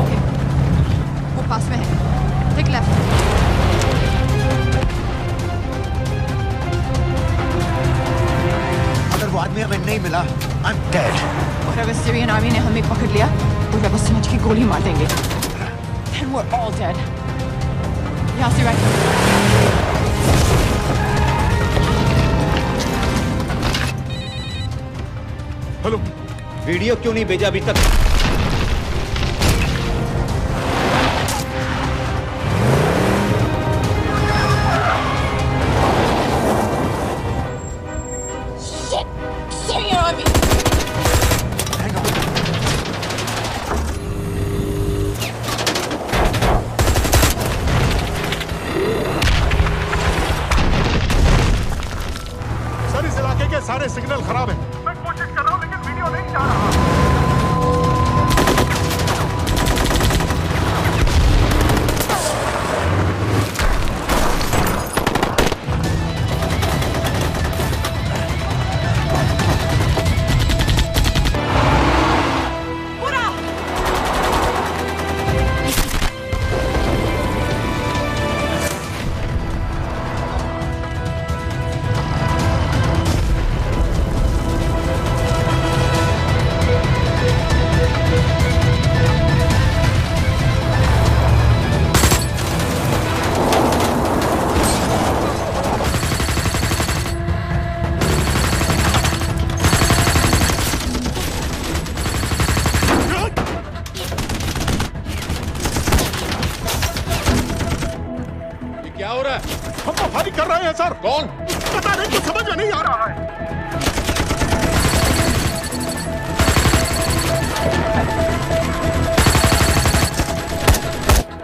ओके, वो पास में है। Take left. अगर वो आदमी हमें नहीं मिला, I'm dead. और अगर सीरियन आर्मी ने हमें पकड़ लिया तो वे बस समझ के गोली मार देंगे। Then we're all dead. यहाँ से राइट। हेलो, वीडियो क्यों नहीं भेजा अभी तक? Syrian army. सर, इस इलाके के सारे सिग्नल खराब हैं। मैं कोशिश कर रहा हूं लेकिन वीडियो नहीं जा रहा। क्या हो रहा है? हम तो फायरिंग कर रहे हैं सर। कौन? पता नहीं, कुछ समझ में नहीं आ रहा है।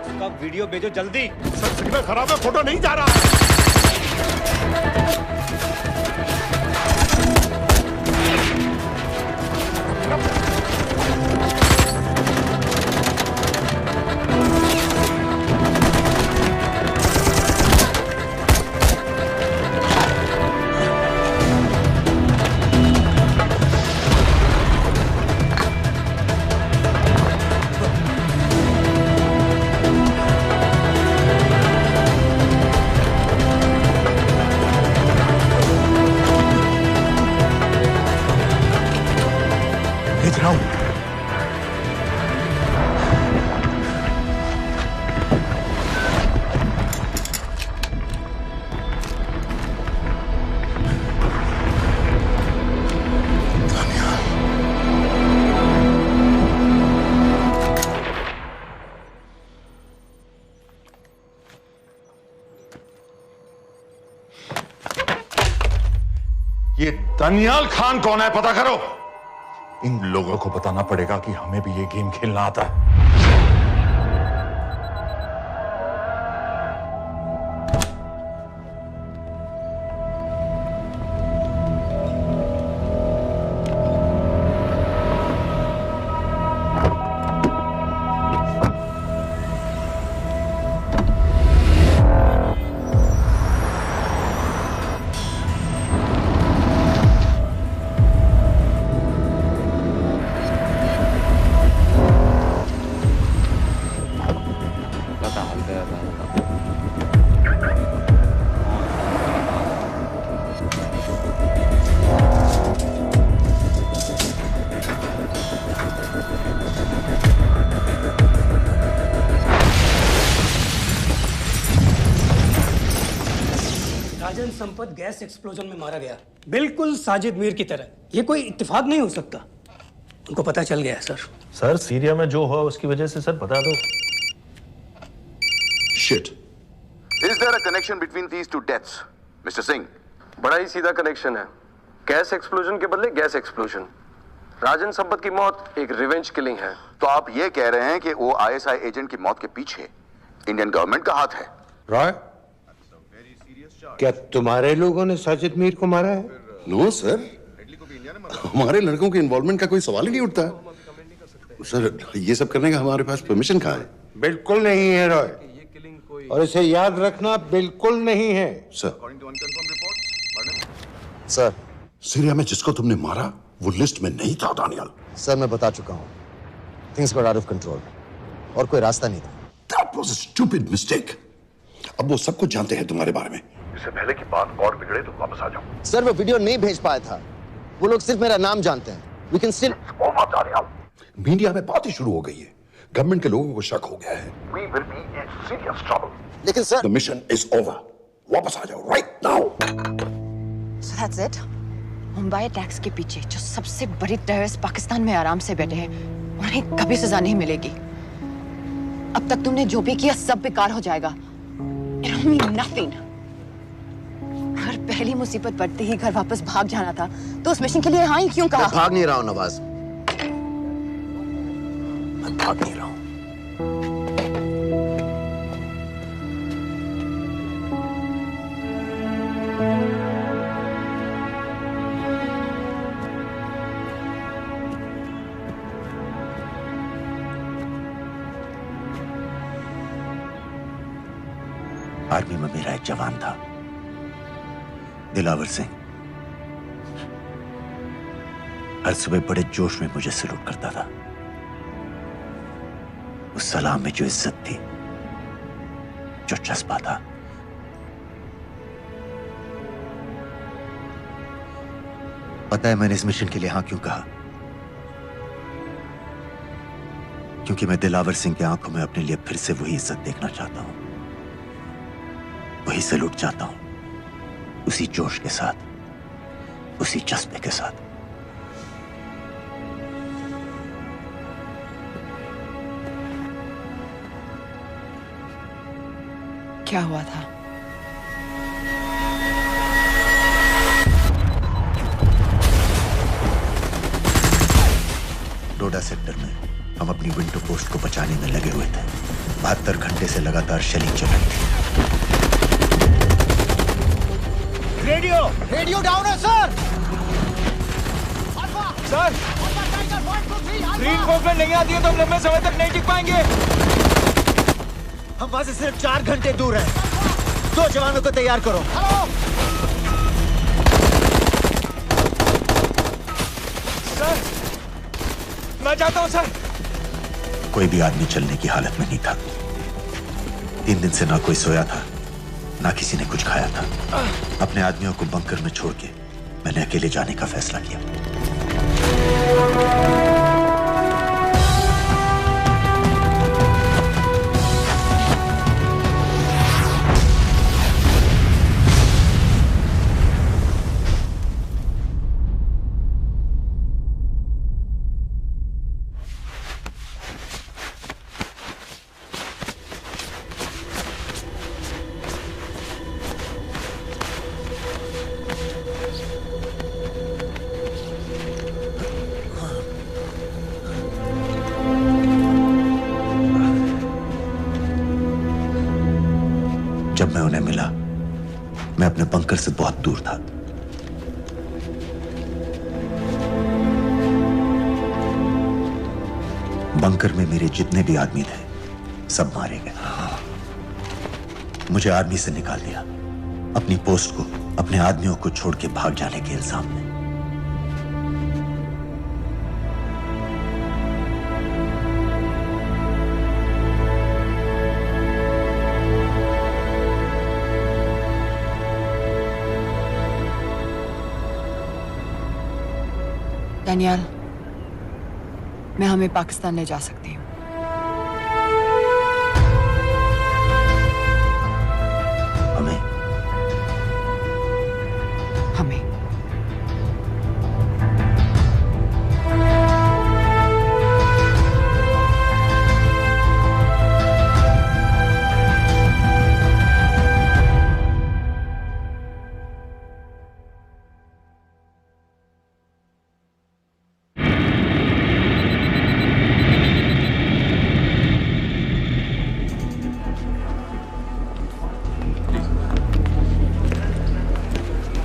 उसका वीडियो भेजो जल्दी। सर, सिग्नल खराब है, फोटो नहीं जा रहा है। भेज रहा हूं। ये दानियाल खान कौन है, पता करो। इन लोगों को बताना पड़ेगा कि हमें भी ये गेम खेलना आता है। राजन संपत गैस एक्सप्लोजन में मारा गया, बिल्कुल साजिद मीर की तरह। ये कोई इत्तेफाक नहीं हो सकता। उनको पता चल गया है सर। सर, सीरिया में जो हुआ उसकी वजह से सर बता दो। Shit, Is there a connection between these two deaths, Mr. Singh? बड़ा ही सीधा कनेक्शन है। गैस एक्सप्लोजन के बदले गैस एक्सप्लोजन। राजन संपत की मौत एक रिवेंज किलिंग है। तो आप ये कह रहे हैं कि वो ISI एजेंट की मौत के पीछे इंडियन गवर्नमेंट का हाथ है? रॉय, क्या तुम्हारे लोगों ने साजिद मीर को मारा है? नो सर, हमारे लड़कों के इन्वॉल्वमेंट का कोई सवाल ही नहीं उठता। सर, ये सब करने का हमारे पास परमिशन कहाँ है? बिल्कुल नहीं है रॉय, और इसे याद रखना बिल्कुल नहीं है। सर, सीरिया में जिसको तुमने मारा वो लिस्ट में नहीं था दानियाल। सर मैं बता चुका हूँ, things got out of control और कोई रास्ता नहीं था। That was a stupid mistake. अब वो सब कुछ जानते हैं तुम्हारे बारे में। इससे पहले की बात और बिगड़े तो वापस आ जाओ। सर वो वीडियो नहीं भेज पाया था, वो लोग सिर्फ मेरा नाम जानते हैं। We can still... मीडिया में बात ही शुरू हो गई है, गवर्नमेंट के लोगों को शक हो गया है। We will be in serious trouble. लेकिन sir, The mission is over. वापस आ जाओ right now. So that's it? Mumbai attacks के पीछे जो सबसे बड़ी टेररिस्ट पाकिस्तान में आराम से बैठे हैं, उन्हें कभी सजा नहीं मिलेगी। अब तक तुमने जो भी किया सब बेकार हो जाएगा। It'll mean nothing. अगर पहली मुसीबत पड़ते ही घर वापस भाग जाना था, तो उस मिशन के लिए हाँ ही क्यों कहा? मैं भाग नहीं रहा हूँ नवाज, मैं भाग नहीं रहा हूँ। आर्मी में मेरा एक जवान था, दिलावर सिंह। हर सुबह बड़े जोश में मुझे सलूट करता था। उस सलाम में जो इज्जत थी, जो जज्बा था, पता है मैंने इस मिशन के लिए हाँ क्यों कहा? क्योंकि मैं दिलावर सिंह की आंखों में अपने लिए फिर से वही इज्जत देखना चाहता हूं, वही सलूट चाहता हूं, उसी जोश के साथ, उसी जज्बे के साथ। क्या हुआ था? डोडा सेक्टर में हम अपनी विंडो पोस्ट को बचाने में लगे हुए थे। 72 घंटे से लगातार शेलिंग चल रही थी। रेडियो डाउन है सर। सर, रीइंफोर्समेंट नहीं आती है तो हम लंबे समय तक नहीं टिक पाएंगे। हम वहां से सिर्फ 4 घंटे दूर हैं। 2 जवानों को तैयार करो। सर, मैं जाता हूं सर। कोई भी आदमी चलने की हालत में नहीं था। 3 दिन से ना कोई सोया था, ना किसी ने कुछ खाया था। अपने आदमियों को बंकर में छोड़ के मैंने अकेले जाने का फैसला किया। जब मैं उन्हें मिला, मैं अपने बंकर से बहुत दूर था। बंकर में मेरे जितने भी आदमी थे, सब मारे गए। मुझे आर्मी से निकाल दिया, अपनी पोस्ट को, अपने आदमियों को छोड़ के भाग जाने के इल्जाम में। दानियाल, मैं हमें पाकिस्तान ले जा सकती हूँ। हमें? हमें।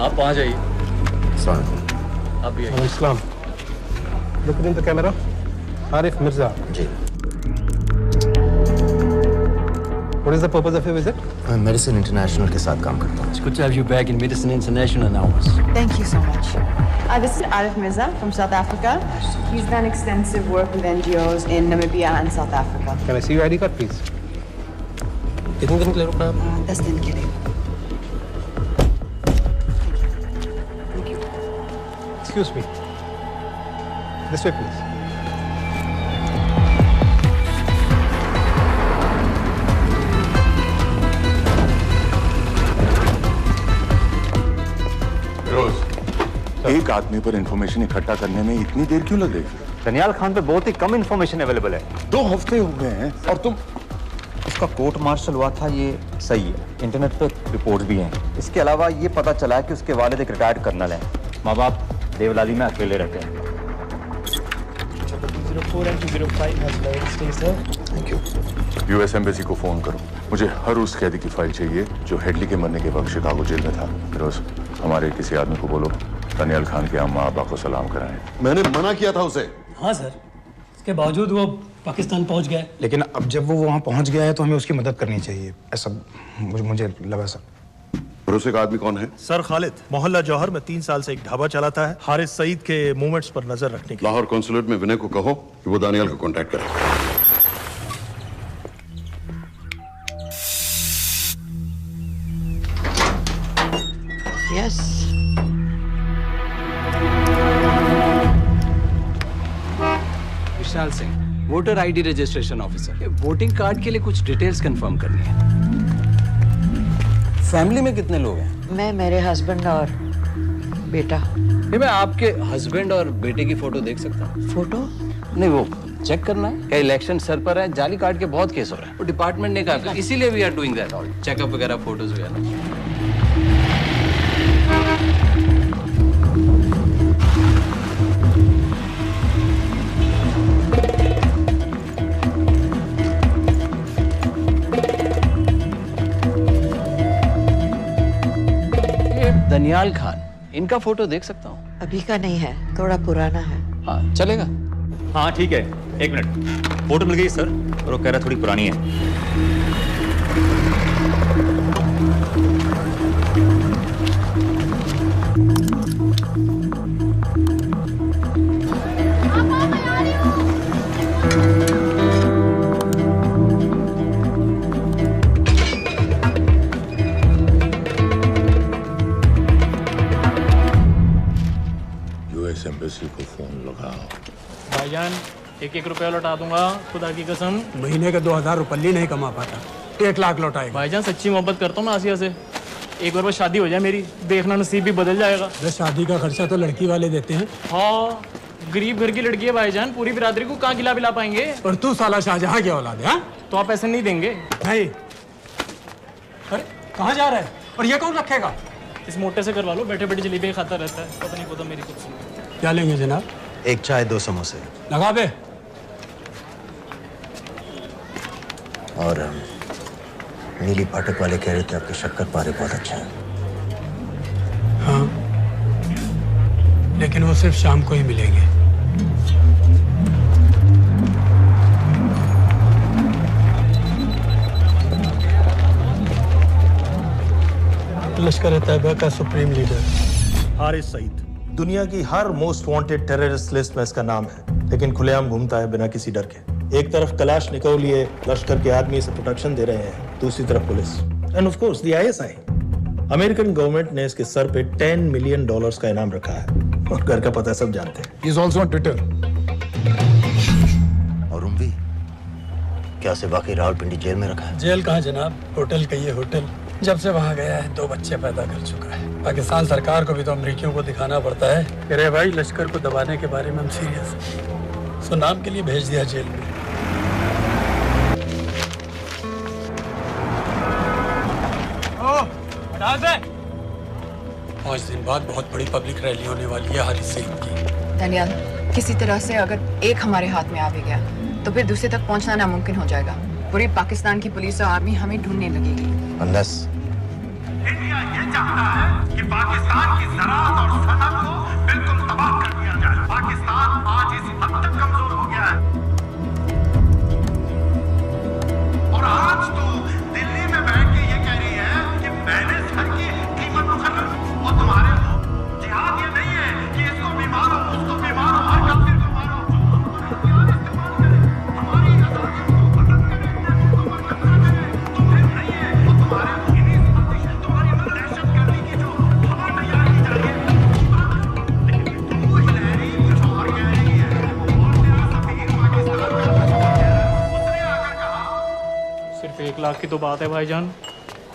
आप वहाँ जाइए। सलाम। आप भी आइए। अस्सलाम। Look in the camera. Arif Mirza. जी। What is the purpose of your visit? मैं मेडिसिन इंटरनेशनल के साथ काम करता हूँ। It's good to have you back in Medicine International now. Thank you so much. This is Arif Mirza from South Africa. He's done extensive work with NGOs in Namibia and South Africa. Can I see your ID card, please? कितने दिन के लिए रुकना है? 10 दिन के लिए। Excuse me. This way, please. एक आदमी पर इंफॉर्मेशन इकट्ठा करने में इतनी देर क्यों लगेगी? दनियाल खान पे बहुत ही कम इंफॉर्मेशन अवेलेबल है। 2 हफ्ते हो गए हैं और तुम। उसका कोर्ट मार्शल हुआ था, ये सही है। इंटरनेट पे रिपोर्ट्स भी हैं। इसके अलावा ये पता चला है कि उसके वालिद एक रिटायर्ड कर्नल हैं। माँ बाप देवलाली में अकेले रहते हैं। 204 and 205 has loaded. Stay, sir. Thank you. US embassy को फोन करो। मुझे हर उस कैदी की फाइल चाहिए जो हेडली के मरने के वक्त शिकागो जेल में था। फिरोज, हमारे किसी आदमी को बोलो दनियाल खान के अम्मा अब्बा को सलाम कराएं। मैंने मना किया था उसे। हाँ सर, इसके बावजूद वो पाकिस्तान पहुंच गया। लेकिन अब जब वो वहाँ पहुँच गया है तो हमें उसकी मदद करनी चाहिए, ऐसा मुझे लगा सर। भरोसे का आदमी कौन है? सर खालिद, मोहल्ला जौहर में 3 साल से एक ढाबा चलाता है। हारिस सईद के मूवमेंट्स पर नजर रखने के। लाहौर कॉन्सुलेट में विनय को कहो कि वो दानियाल को कांटेक्ट करे। Yes. Vishal Singh, voter ID registration officer. Voting card के लिए कुछ डिटेल्स कंफर्म करनी है। फैमिली में कितने लोग हैं? मैं, मेरे हस्बैंड और बेटा। ये मैं आपके हस्बैंड और बेटे की फोटो देख सकता हूँ? फोटो? नहीं, वो चेक करना है। क्या इलेक्शन सर पर है? जाली कार्ड के बहुत केस हो रहे हैं। वो डिपार्टमेंट ने कहा, इसीलिए we are doing that all checkup वगैरह, फोटोज वगैरह। दनियाल खान, इनका फोटो देख सकता हूँ? अभी का नहीं है, थोड़ा पुराना है। हाँ, चलेगा? हाँ ठीक है, 1 मिनट। फोटो मिल गई सर, और वो कह रहा थोड़ी पुरानी है। एम्बेसी को फोन लगाओ। भाईजान, 1-1 रुपया लौटा दूंगा, खुदा की कसम। महीने का 2000 रुपये नहीं कमा पाता, 1 लाख लौटाएगा। भाईजान सच्ची मोहब्बत करता हूँ मैं आसिया से। एक बार बस शादी हो जाए मेरी, देखना नसीब भी बदल जाएगा। शादी का खर्चा तो लड़की वाले देते हैं। हाँ, गरीब घर की लड़की है भाईजान, पूरी बिरादरी को कहाँ खिला पाएंगे। और तू साला शाहजहां की औलाद है? तो आप पैसे नहीं देंगे? नहीं। अरे कहाँ जा रहा है? और ये कौन रखेगा? इस मोटे से करवा लो, बैठे बैठे जलेबी खाता रहता है, पता नहीं पता मेरी कुछ। क्या लेंगे जनाब? 1 चाय 2 समोसे। लगा बे। और नीली फाटक वाले कह रहे थे आपके शक्कर पारे बहुत अच्छे हैं। हाँ, लेकिन वो सिर्फ शाम को ही मिलेंगे। लश्कर तैयबा का सुप्रीम लीडर हारिस सईद, दुनिया की हर मोस्ट वांटेड टेररिस्ट लिस्ट में इसका नाम है, लेकिन खुलेआम घूमता है बिना किसी डर के। एक तरफ कलाशनिकोव लिए लश्कर के आदमी इसे प्रोटेक्शन दे रहे हैं, दूसरी तरफ police end of course the ISI। American government ने इसके सर पे $10 मिलियन का इनाम रखा है, और घर का पता सब जानते हैं। He is also on Twitter. और उम्वी, क्या उसे वाकई रावलपिंडी जेल में रखा है? जेल कहाँ जनाब, होटल कहिए होटल। जब से वहाँ गया है 2 बच्चे पैदा कर चुका है। पाकिस्तान सरकार को भी तो अमरीकियों को दिखाना पड़ता है। अरे भाई, लश्कर को दबाने के बारे में हम सीरियस हैं। सो नाम के लिए भेज दिया जेल में। पाँच दिन बाद बहुत बड़ी पब्लिक रैली होने वाली है हारिस सईद की। दनियाल, किसी तरह से अगर एक हमारे हाथ में आ भी गया तो फिर दूसरे तक पहुंचना नामुमकिन हो जाएगा। पूरी पाकिस्तान की पुलिस और आर्मी हमें ढूंढने लगेगी। Unless इंडिया ये चाहता है कि पाकिस्तान की ज़राअत और सनअत को बिल्कुल तबाह कर दिया जाए। पाकिस्तान आज इस हद तक कमजोर हो गया है और आज तो दिल्ली में बैठ के ये कह रही है कि मैंने सर की कीमत मुकर्रर और तुम्हारे जिहाद ये नहीं है कि इसको भी मारो उसको भी मारो हर काफिर को मारो। सिर्फ 1 लाख की तो बात है भाईजान,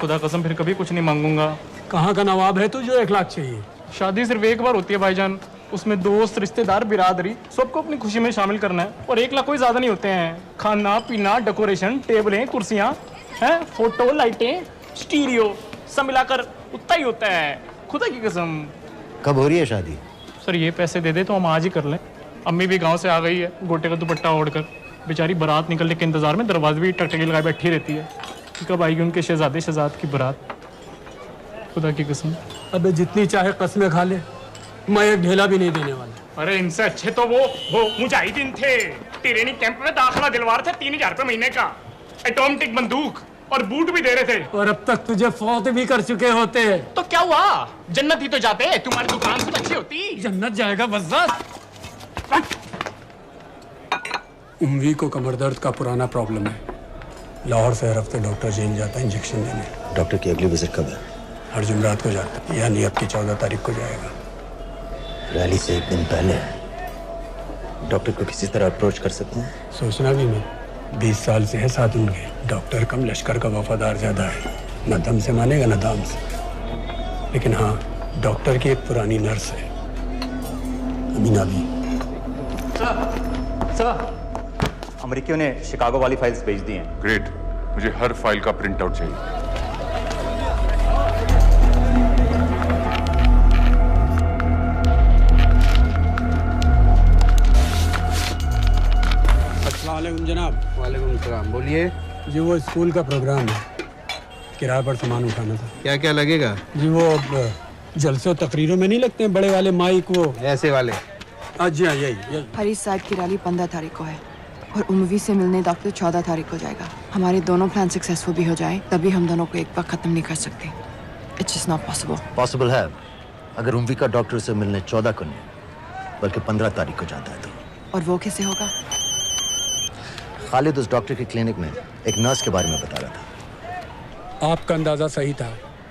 खुदा कसम फिर कभी कुछ नहीं मांगूंगा। कहाँ का नवाब है तू जो 1 लाख चाहिए? शादी सिर्फ एक बार होती है भाईजान, उसमें दोस्त रिश्तेदार बिरादरी सबको अपनी खुशी में शामिल करना है और 1 लाख कोई ज्यादा नहीं होते हैं। खाना पीना डेकोरेशन टेबलें कुर्सियां हैं फोटो लाइटें स्टीरियो सब मिलाकर उतना ही होता है, खुदा की कसम। कब हो रही है शादी? सर ये पैसे दे दे तो हम आज ही कर लें। अम्मी भी गांव से आ गई है गोटे का दुपट्टा ओढ़कर, बेचारी बारात निकलने के इंतजार में दरवाजे भी टकटकी लगाए बैठी रहती है कि कब आएगी उनके शहजादे शहजाद की बारात, खुदा की कसम। अबे जितनी चाहे कसमें खा ले, मैं एक ढेला भी नहीं देने वाला। अरे इनसे अच्छे तो वो मुजाहिदीन थे, ट्रेनिंग कैंप में दाखिला दिलवा रहे थे 3000 रुपए महीने का, एटॉमिक बंदूक और बूट भी दे रहे थे। और अब तक तुझे फौत भी कर चुके होते। तो क्या हुआ, जन्नत ही तो जाते, तुम्हारी दुकान से अच्छी होती। जन्नत जाएगा बस। उम्वी को कमर दर्द का पुराना प्रॉब्लम है, लाहौर से हर हफ्ते डॉक्टर जेल जाता है इंजेक्शन देने। डॉक्टर की अगली विजिट कब है? हर जुमरात को जाता है, यानी अब की 14 तारीख को जाएगा। रैली से 1 दिन पहले डॉक्टर को किसी तरह अप्रोच कर सकते हैं? सोचना भी नहीं, 20 साल से है साथ उनके। डॉक्टर कम लश्कर का वफादार ज्यादा है, न दम से मानेगा न दाम से। लेकिन हाँ, डॉक्टर की एक पुरानी नर्स है अमीना भी। सर अमेरिकियों ने शिकागो वाली फाइल्स भेज दी हैं। ग्रेट, मुझे हर फाइल का प्रिंट आउट चाहिए। अस्सलामुअलैकुम जनाब। वालेकुम सलाम, बोलिए। जी वो स्कूल का प्रोग्राम है, किराए पर सामान उठाना था। क्या क्या लगेगा? जी वो जलसों तकरीरों में नहीं लगते हैं बड़े वाले माइक, वो ऐसे वाले? जी हाँ यही। हरीश साहब की रैली 15 तारीख को है और उम्वी से मिलने डॉक्टर 14 तारीख को जाएगा। हमारे दोनों प्लान सक्सेसफुल भी हो जाए तभी हम दोनों को एक बार खत्म नहीं कर सकते। It's just not possible. Possible है अगर उम्वी का डॉक्टर से मिलने 14 को नहीं बल्कि 15 तारीख को जाता है तो। और वो कैसे होगा? खालिद उस डॉक्टर के क्लिनिक में एक नर्स के बारे में बता रहा था। आपका अंदाजा सही था।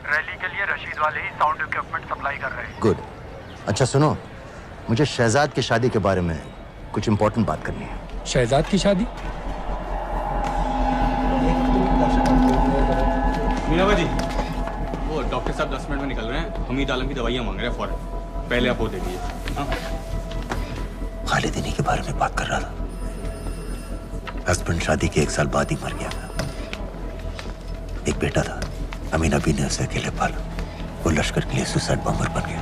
रैली के लिए रशीद वाले ही साउंड इक्विपमेंट सप्लाई कर रहे हैं। गुड। अच्छा सुनो, मुझे शहजाद की शादी के बारे में कुछ इंपॉर्टेंट बात करनी है। शहजाद की शादी? मीनाबा जी, वो डॉक्टर साहब 10 मिनट में निकल रहे हैं, हमीद आलम की दवाइयाँ मांग रहे हैं फौरन। पहले आप वो दे दीजिए। खालिद इन्हीं के बारे में बात कर रहा था। हस्बैंड शादी के 1 साल बाद ही मर गया। एक बेटा था, अमीना बी ने उसे अकेले पाला। वो लश्कर के लिए सुसाइड बॉम्बर बन गया।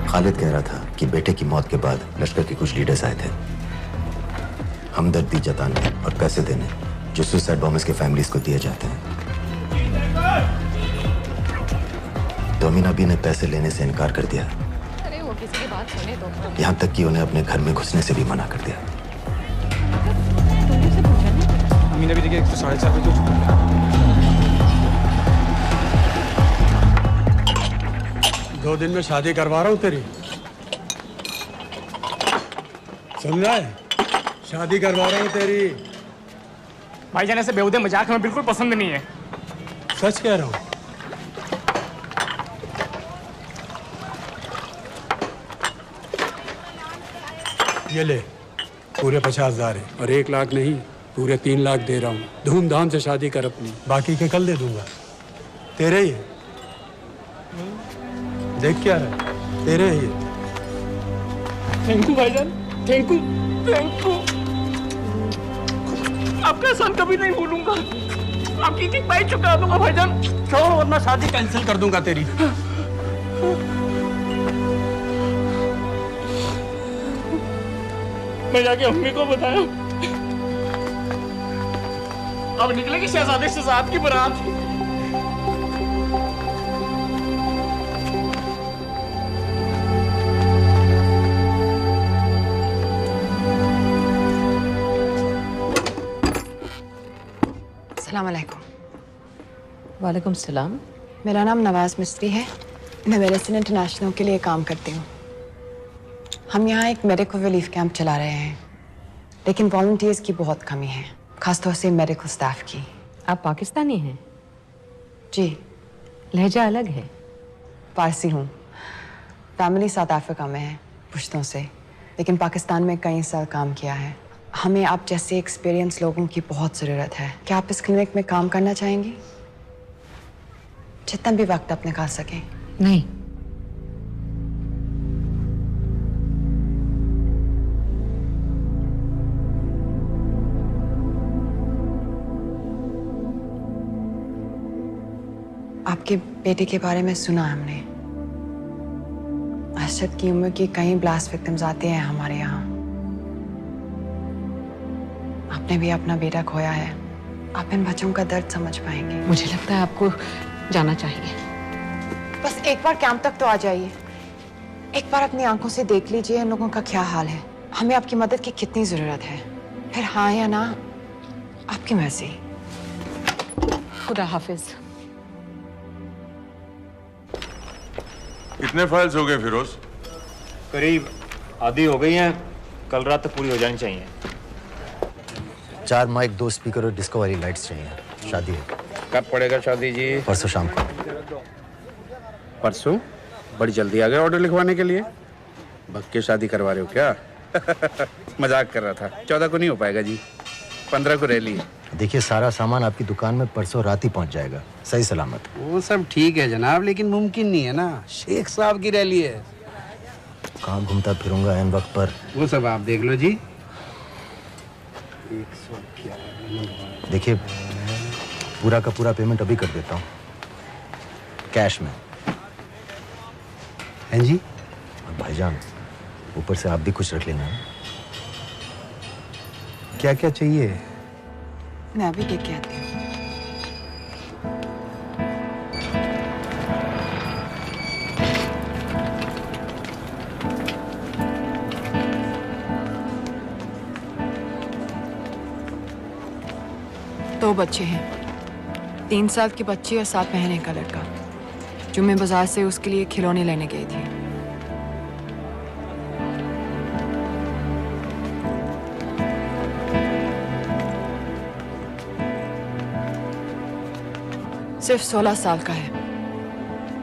खालिद कह रहा था कि बेटे की मौत के बाद लश्कर के कुछ लीडर्स आए थे हमदर्दी जताने और पैसे देने जो सुसाइड बॉम्बर्स के फैमिलीज को दिए जाते हैं। तो अमीना बी ने पैसे लेने से इनकार कर दिया। अरे वो किसी की बात सुने तो। यहाँ तक कि उन्हें अपने घर में घुसने से भी मना कर दिया। अमीना बी देखिए 4.5 बजे तो 2 दिन में शादी करवा रहा हूँ तेरी, सुन रहा है? शादी करवा रहा हूँ तेरी। भाईजान ऐसे बेहुदे मजाक हमें बिल्कुल पसंद नहीं है। सच कह रहा हूँ। ये ले, पूरे 50,000 है और 1 लाख नहीं, पूरे 3 लाख दे रहा हूँ। धूमधाम से शादी कर अपनी, बाकी के कल दे दूंगा। तेरे ही है, देख क्या रहा है, तेरे ही है। थैंक यू भाईजान, थैंक यू, थैंक यू। आपका एहसान कभी नहीं भूलूंगा। आपकी एक बाई चुका दूंगा भाईजान। छोड़ वरना शादी कैंसिल कर दूंगा तेरी। मैं जाके अम्मी को बताया। अब निकलेगी शहजादे शहजाद की बारात। अस्सलाम वालेकुम। वालेकुम सलाम। मेरा नाम नवाज मिस्त्री है। मैं मेडिसिन इंटरनेशनल के लिए काम करती हूँ। हम यहाँ एक मेडिकल रिलीफ कैंप चला रहे हैं, लेकिन वॉलंटियर्स की बहुत कमी है, खासतौर से मेडिकल स्टाफ की। आप पाकिस्तानी हैं? जी। लहजा अलग है। पारसी हूँ। फैमिली साउथ अफ्रीका में है पुश्तों से, लेकिन पाकिस्तान में कई साल काम किया है। हमें आप जैसे एक्सपीरियंस लोगों की बहुत ज़रूरत है। क्या आप इस क्लिनिक में काम करना चाहेंगी? जितना भी वक्त आप निकाल सकें। नहीं। आपके बेटे के बारे में सुना हमने। अरशद की उम्र की कई ब्लास्ट विक्टिम्स आते हैं हमारे यहाँ। आपने भी अपना बेटा खोया है। आप इन बच्चों का दर्द समझ पाएंगे। मुझे लगता है आपको जाना चाहिए। बस एक बार कैंप तक तो आ जाइए। एक बार अपनी आंखों से देख लीजिए इन लोगों का क्या हाल है। हमें आपकी मदद की कितनी जरूरत है। फिर हाँ या ना, आपकी मर्जी। खुदा हाफिज। कितने फाइल्स हो गए फिरोज? करीब आधी हो गई हैं। कल रात तक पूरी हो जानी चाहिए। 4 माइक, 2 स्पीकर और डिस्को वाली लाइट्स चाहिए। शादी है। कब पड़ेगा शादी जी? परसों शाम को। परसों? बड़ी जल्दी आ गए ऑर्डर लिखवाने के लिए। भक्के शादी करवा रहे हो क्या? मजाक कर रहा था। 14 को नहीं हो पाएगा जी, 15 को रैली है। देखिए, सारा सामान आपकी दुकान में परसों रात ही पहुंच जाएगा, सही सलामत। वो सब ठीक है जनाब, लेकिन मुमकिन नहीं है ना। शेख साहब की रैली है। कहाँ घूमता फिरूंगा इन वक्त पर? वो सब आप देख लो जी। देखिए, पूरा का पूरा पेमेंट अभी कर देता हूँ, कैश में। हैं जी? और भाईजान, ऊपर से आप भी कुछ रख लेना। क्या क्या चाहिए? मैं अभी देख के आती हूँ। दो बच्चे हैं, 3 साल के बच्चे और 7 महीने का लड़का, जो मैं बाजार से उसके लिए खिलौने लेने गई थी। सिर्फ 16 साल का है।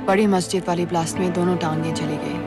बड़ी मस्जिद वाली ब्लास्ट में दोनों टांगें चली गई।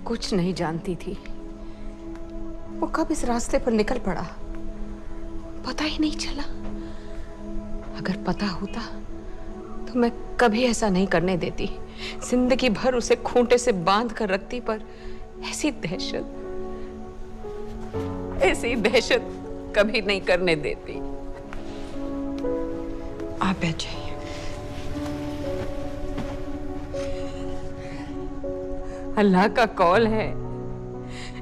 कुछ नहीं जानती थी, वो कब इस रास्ते पर निकल पड़ा पता ही नहीं चला। अगर पता होता तो मैं कभी ऐसा नहीं करने देती। जिंदगी भर उसे खूंटे से बांध कर रखती, पर ऐसी दहशत कभी नहीं करने देती। आप बैठ जाइए। अल्लाह का कौल है,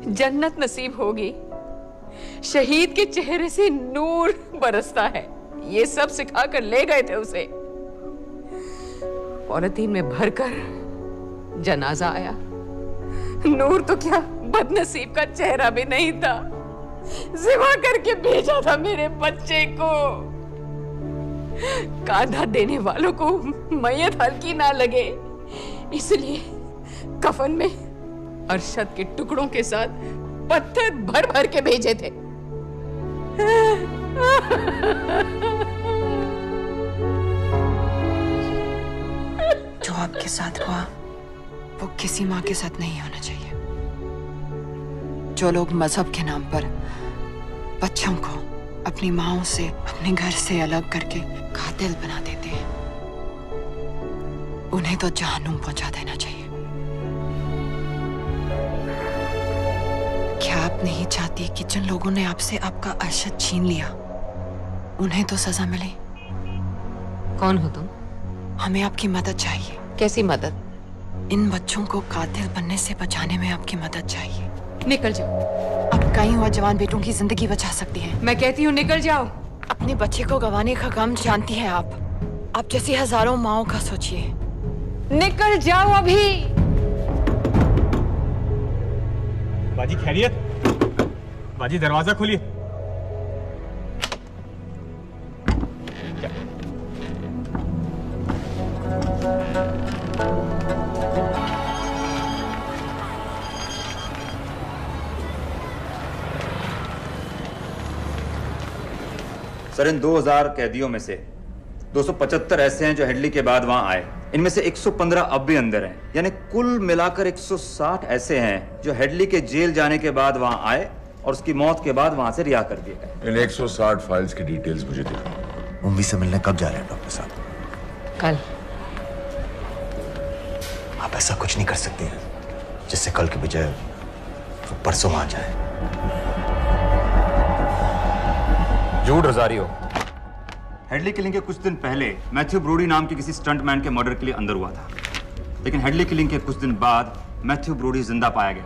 जन्नत नसीब होगी। शहीद के चेहरे से नूर बरसता है। ये सब सिखा कर ले गए थे उसे। पॉलिथीन में भरकर जनाजा आया। नूर तो क्या, बदनसीब का चेहरा भी नहीं था। जिमा करके भेजा था मेरे बच्चे को। कांधा देने वालों को मैयत हल्की ना लगे, इसलिए कफन में अरशद के टुकड़ों के साथ पत्थर भर भर के भेजे थे। जो आपके साथ हुआ वो किसी माँ के साथ नहीं होना चाहिए। जो लोग मजहब के नाम पर बच्चों को अपनी माँओं से, अपने घर से अलग करके कातिल बना देते हैं, उन्हें तो जहन्नुम पहुंचा देना चाहिए। नहीं चाहती कि जिन लोगों ने आपसे आपका अर्शद छीन लिया उन्हें तो सजा मिले। कौन हो तुम? हमें आपकी मदद चाहिए। कैसी मदद? इन बच्चों को कातिल बनने से बचाने में आपकी मदद चाहिए। निकल जाओ। आप कई और जवान बेटों की जिंदगी बचा सकती हैं। मैं कहती हूँ निकल जाओ। अपने बच्चे को गंवाने का गम जानती हैं आप जैसी हजारों माओं का सोचिए। निकल जाओ अभी। बाजी खैरियत? बाजी दरवाजा खोलिए। सर, इन 2000 कैदियों में से 275 ऐसे हैं जो हेडली के बाद वहां आए। इनमें से 115 अब भी अंदर हैं, यानी कुल मिलाकर 160 ऐसे हैं जो हेडली के जेल जाने के बाद वहां आए और उसकी मौत के बाद वहां से रिहा कर दिए गए। इन 160 फाइल्स की डिटेल्स मुझे दिखाओ। उम्मी से मिलने कब जा रहे हैं डॉक्टर साहब? कल। आप ऐसा कुछ नहीं कर सकते हैं जिससे कल के बजाय वो परसों वहां जाए। जूड रोजारियो हेडली किलिंग के कुछ दिन पहले मैथ्यू ब्रोडी नाम के किसी स्टंटमैन के मर्डर के लिए अंदर हुआ था, लेकिन हेडली किलिंग के कुछ दिन बाद मैथ्यू ब्रोडी जिंदा पाया गया।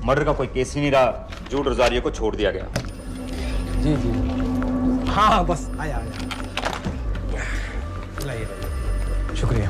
मर्डर का कोई केस ही नहीं रहा, जूड रोजारियो को छोड़ दिया गया। जी जी हाँ बस आया लाइए। शुक्रिया।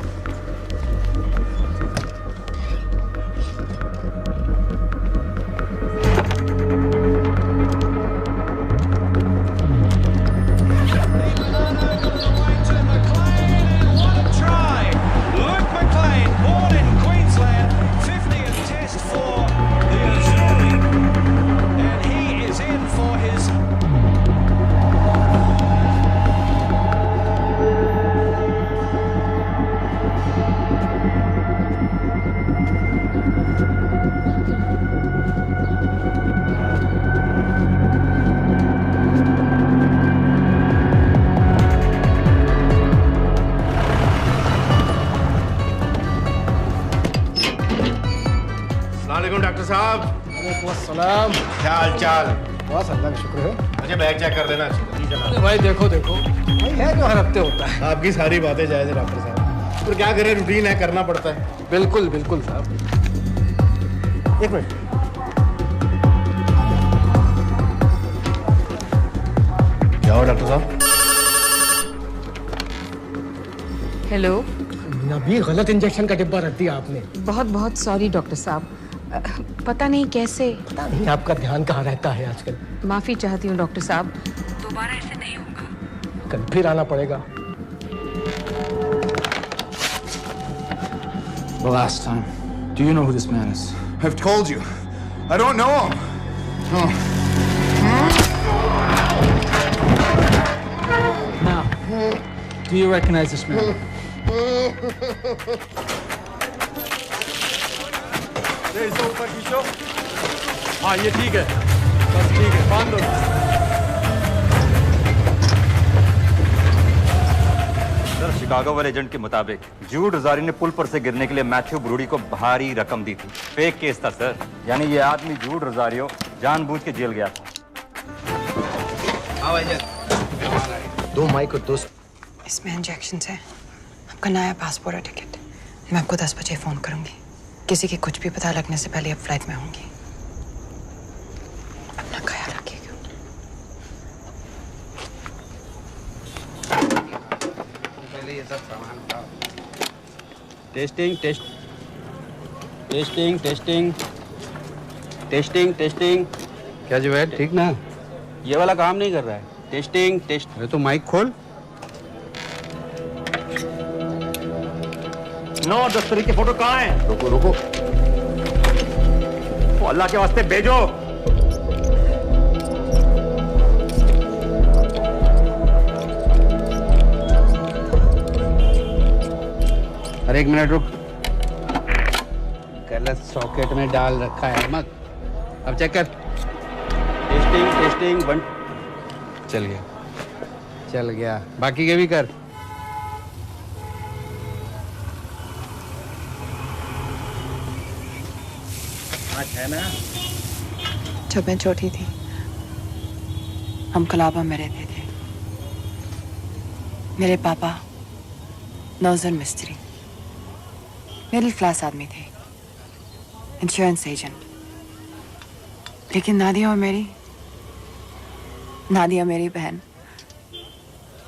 डॉक्टर साहब। सलाम। क्या हाल चाल? बस अल्लाह का शुक्र है। मुझे बैग चेक कर देना। अरे भाई देखो देखो भाई है जो हर हफ्ते होता है। आपकी सारी बातें जायज है डॉक्टर साहब, पर क्या करें, रूटीन है, करना पड़ता है। बिल्कुल बिल्कुल साहब। एक मिनट। क्या हो डॉक्टर साहब? हेलो। नबी गलत इंजेक्शन का डिब्बा रख दिया आपने। बहुत बहुत सॉरी डॉक्टर साहब, पता नहीं कैसे। पता नहीं आपका ध्यान कहाँ रहता है आजकल। माफी चाहती हूँ डॉक्टर साहब, दोबारा ऐसे नहीं होगा। कल फिर आना पड़ेगा। The last time. Do you know who this man is? I've told you. I don't know him. Now, do you recognize this man? इसे ऊपर खींचो। हाँ ये ठीक है, बस ठीक है, बांध दो। सर, शिकागो वाले एजेंट के मुताबिक जूड रोजारी ने पुल पर से गिरने के लिए मैथ्यू ब्रूडी को भारी रकम दी थी। फेक केस था सर, यानी ये आदमी जूड रोजारियो जानबूझ के जेल गया था। दो माइक और दोस्त। इसमें इंजेक्शन है, आपका नया पासपोर्ट और टिकट। मैं आपको 10 बजे फोन करूंगी। किसी की कुछ भी पता लगने से पहले आप फ्लाइट में होंगी। अपना ख्याल रखिएगा। पहले ये सब सामान उठाओ। Testing testing testing testing testing. क्या जुवैद, ठीक ना? ये वाला काम नहीं कर रहा है। Testing test. अरे तो माइक खोल। नो, दस्तरी की फोटो कहाँ है? रुको रुको। तो अल्लाह के वास्ते भेजो। अरे एक मिनट रुक, गलत सॉकेट में डाल रखा है मत। अब चेक कर। Testing testing 1। चल गया, बाकी के भी कर। है ना? जब मैं छोटी थी हम कलाबा में रहते थे। मेरे पापा नौजर मिस्त्री, मिडिल क्लास आदमी थे, इंश्योरेंस एजेंट। लेकिन नादिया मेरी बहन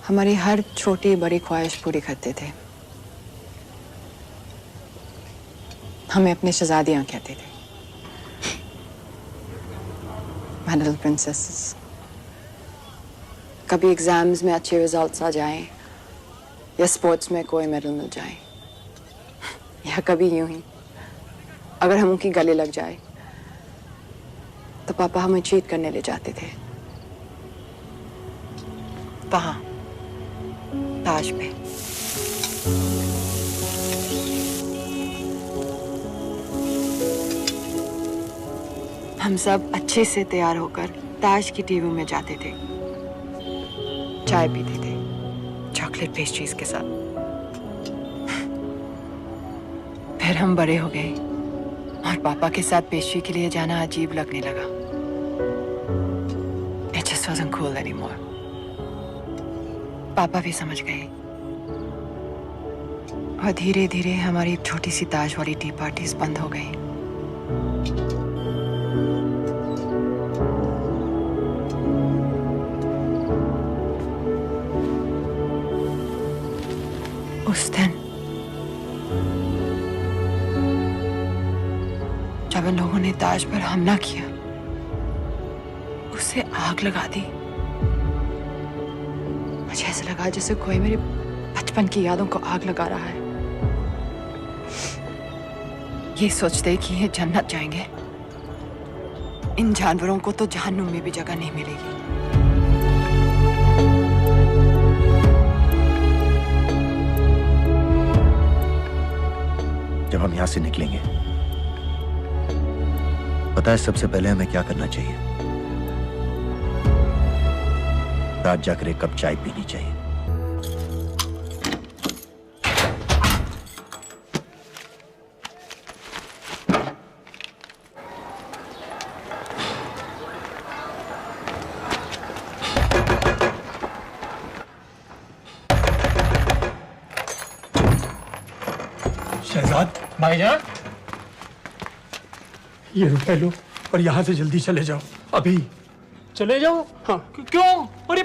हमारी हर छोटी बड़ी ख्वाहिश पूरी करते थे। हमें अपनी शहजादियां कहते थे, My little princesses। कभी एग्जाम्स में अच्छे रिजल्ट्स आ जाएं या स्पोर्ट्स में कोई मेडल मिल जाए, या कभी यूं ही अगर हम उनकी गले लग जाए तो पापा हमें चीट करने ले जाते थे वहां ताज पे। हम सब अच्छे से तैयार होकर ताज की टीवी में जाते थे, चाय पीते थे चॉकलेट पेस्ट्रीज के साथ। फिर हम बड़े हो गए और पापा के साथ पेस्ट्री के लिए जाना अजीब लगने लगा। It just wasn't cool anymore। पापा भी समझ गए और धीरे धीरे हमारी छोटी सी ताज वाली टी पार्टीज बंद हो गई। उस दिन जब इन लोगों ने ताज पर हमला किया, उसे आग लगा दी। मुझे ऐसा लगा जैसे कोई मेरे बचपन की यादों को आग लगा रहा है। ये सोचते कि ये जन्नत जाएंगे, इन जानवरों को तो जहन्नुम में भी जगह नहीं मिलेगी। जब हम यहां से निकलेंगे, पता है सबसे पहले हमें क्या करना चाहिए? रात जाकर एक कप चाय पीनी चाहिए। शहजाद भाईजान, ये रुपए लो और यहाँ से जल्दी चले जाओ अभी। चले जाओ? हाँ। क्यों? और ये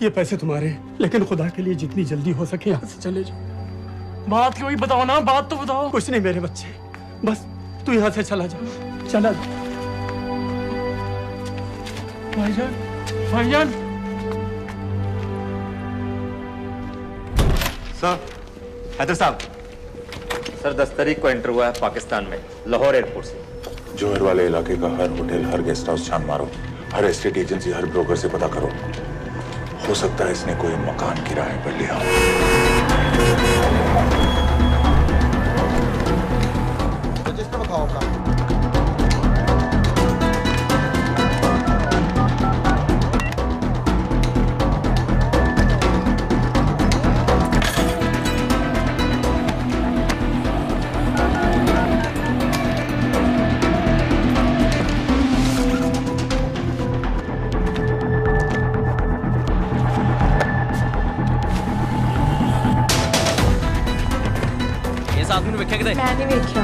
पैसे तुम्हारे हैं, लेकिन खुदा के लिए जितनी जल्दी हो सके यहाँ से चले जाओ। बात क्यों ही बताओ ना, बात तो बताओ। कुछ नहीं मेरे बच्चे, बस तू यहाँ से चला जा, चला जा। भाईजान, भाईजान। सर, हैदर साहब, सर 10 तारीख को एंटर हुआ है पाकिस्तान में, लाहौर एयरपोर्ट से। जोहर वाले इलाके का हर होटल, हर गेस्ट हाउस छान मारो, हर एस्टेट एजेंसी, हर ब्रोकर से पता करो। हो सकता है इसने कोई मकान किराए पर लिया हो। रजिस्टर बताओ अपना। आदमी ने किधर? मैं नहीं देखा।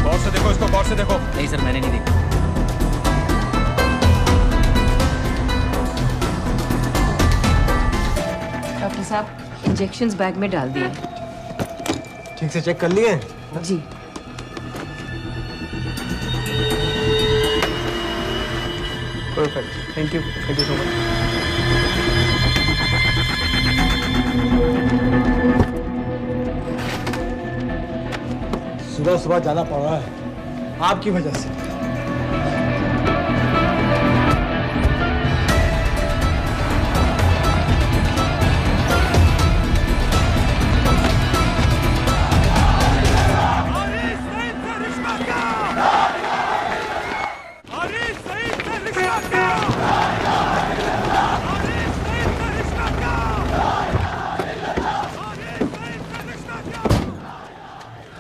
गौर से देखो इसको, गौर से देखो। नहीं सर, मैंने नहीं देखा। डॉक्टर साहब, इंजेक्शंस बैग में डाल दिए। ठीक से चेक कर लिए? जी। Perfect, thank you so much. सुबह सुबह जाना पड़ रहा है आपकी वजह से।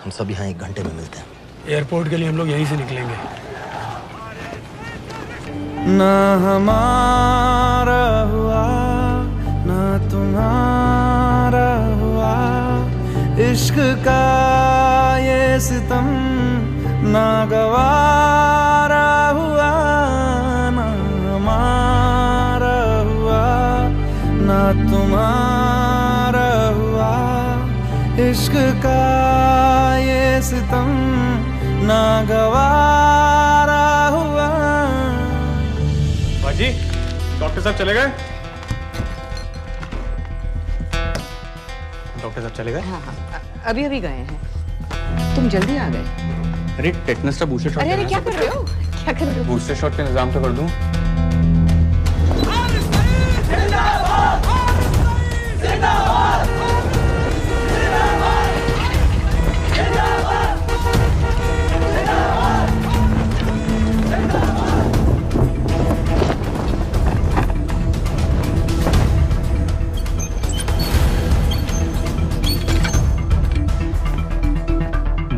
हम सब यहाँ 1 घंटे में मिलते हैं। एयरपोर्ट के लिए हम लोग यहीं से निकलेंगे। ना हमारा हुआ ना तुम्हारा हुआ, इश्क का ये सितम ना गवारा हुआ, ना हमारा हुआ ना तुम्हारा हुआ, इश्क का ये सितम ना गवारा हुआ। बाजी, डॉक्टर साहब चले गए? डॉक्टर साहब चले गए? हाँ हाँ, अभी अभी गए हैं। तुम जल्दी आ गए। अरे टेटनस का बूस्टर शॉट। अरे क्या कर रहे हो? क्या कर रहे हो? बूस्टर शॉट का इंतजाम तो कर दूं।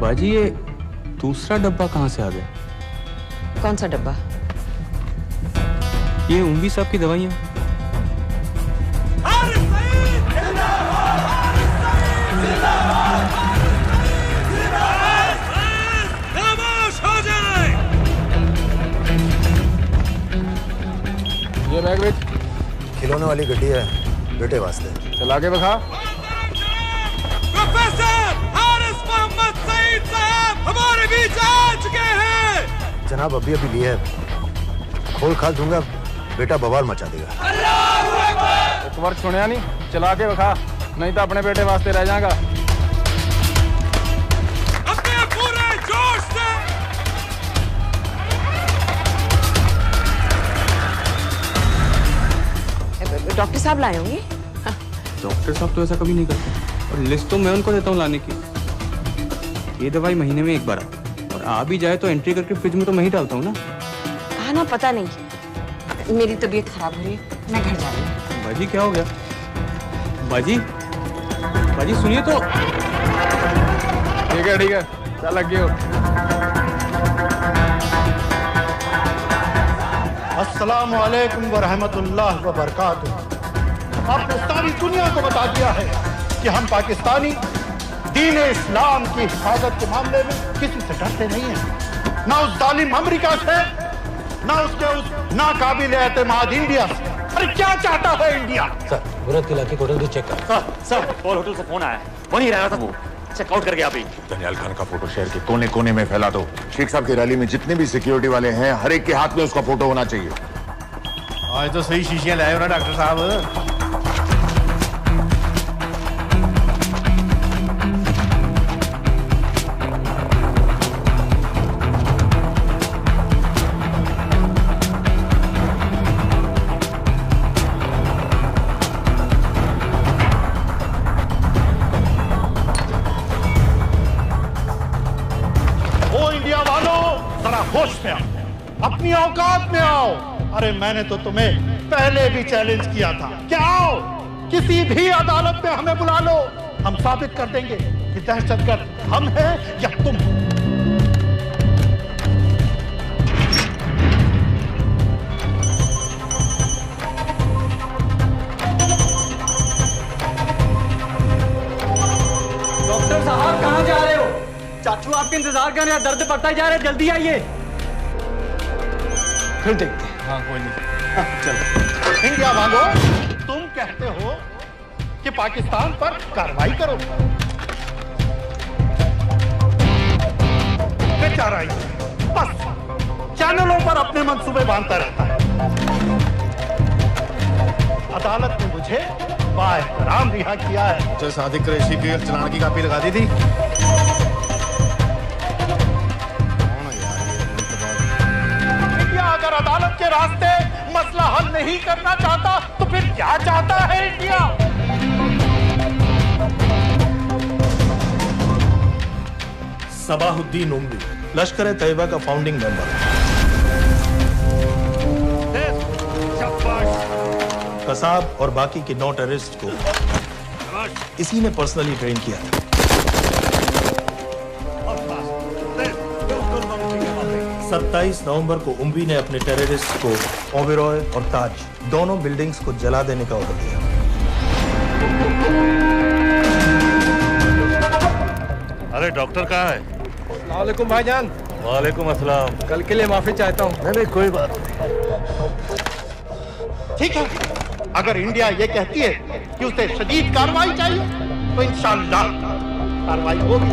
बाजी, ये दूसरा डब्बा कहाँ से आ गया? कौन सा डब्बा? ये उम्मी साहब की दवाइयाँ। ये बैग बेच। खिलौने वाली गड्डी है बेटे वास्ते। चला के बखा। हमारे बीच आ चुके हैं। जनाब अभी अभी लिए है, खोल खाल दूंगा बेटा बवाल मचा देगा। एक बार सुनिया नहीं, चला के बखा, नहीं तो अपने बेटे वास्ते रह जाएगा। अपने पूरे जोश से। डॉक्टर साहब लाए होंगे। डॉक्टर साहब तो ऐसा कभी नहीं करते, और लिस्ट तो मैं उनको देता हूँ लाने की। ये दवाई महीने में एक बार आती, और आ भी जाए तो एंट्री करके फ्रिज में तो मैं ही डालता हूँ ना। कहा ना, पता नहीं, मेरी तबीयत खराब हो रही है, मैं घर जा रही हूँ। बाजी क्या हो गया? बाजी, बाजी सुनिए तो। ठीक है चल लग गए हो। अस्सलाम वालेकुम व रहमतुल्लाह व बरकातुहू। आपने सारी दुनिया को बता दिया है कि हम पाकिस्तानी दीन इस्लाम की हिफाजत के मामले में किसी से डरते नहीं हैं, ना उस जालिम अमेरिका से, ना उसके उस नाकाबिल एतमाद इंडिया से। अरे क्या चाहता है इंडिया? सर, बुरत के इलाके को होटल चेक कर। सर, पॉल होटल से फोन आया है, वहीं रह रहा था वो, चेकआउट कर गया अभी। दनियाल खान का फोटो शहर के कोने कोने में फैला दो। शेख साहब की रैली में जितने भी सिक्योरिटी वाले हैं, हर एक के हाथ में उसका फोटो होना चाहिए। आज तो सही शीशियां लाए हो ना डॉक्टर साहब। होश में आओ, अपनी औकात में आओ। अरे मैंने तो तुम्हें पहले भी चैलेंज किया था कि आओ, किसी भी अदालत में हमें बुला लो, हम साबित कर देंगे कि दहशतगर्द हम हैं या तुम। डॉक्टर साहब कहाँ जा रहे हो? चाचू आपके इंतजार कर रहे हैं, दर्द बढ़ता ही जा रहा है, जल्दी आइए। फिर देखते हैं। हाँ कोई नहीं, चलो। इंडिया वालों, तुम कहते हो कि पाकिस्तान पर कार्रवाई करो, बेचारा ही बस चैनलों पर अपने मंसूबे बांधता रहता है। अदालत ने मुझे बाएहतराम रिहा किया है। जो सादिक कुरैशी की चलान की कापी लगा दी थी। अगर अदालत के रास्ते मसला हल नहीं करना चाहता तो फिर क्या चाहता है इंडिया? सबाहुद्दीन उम्मी, लश्कर तैयबा का फाउंडिंग मेंबर। कसाब और बाकी के 9 टेररिस्ट को इसी ने पर्सनली ट्रेन किया था। 27 नवंबर को उम्बी ने अपने टेररिस्ट को ओबेरॉय और ताज दोनों बिल्डिंग्स को जला देने का ऑर्डर दिया। अरे डॉक्टर कहाँ है? वालेकुम भाईजान। वालेकुम अस्सलाम। कल के लिए माफी चाहता हूँ। नहीं कोई बात ठीक है, अगर इंडिया ये कहती है कि उसे शदीद कार्रवाई चाहिए तो इंशाअल्लाह कार्रवाई होगी।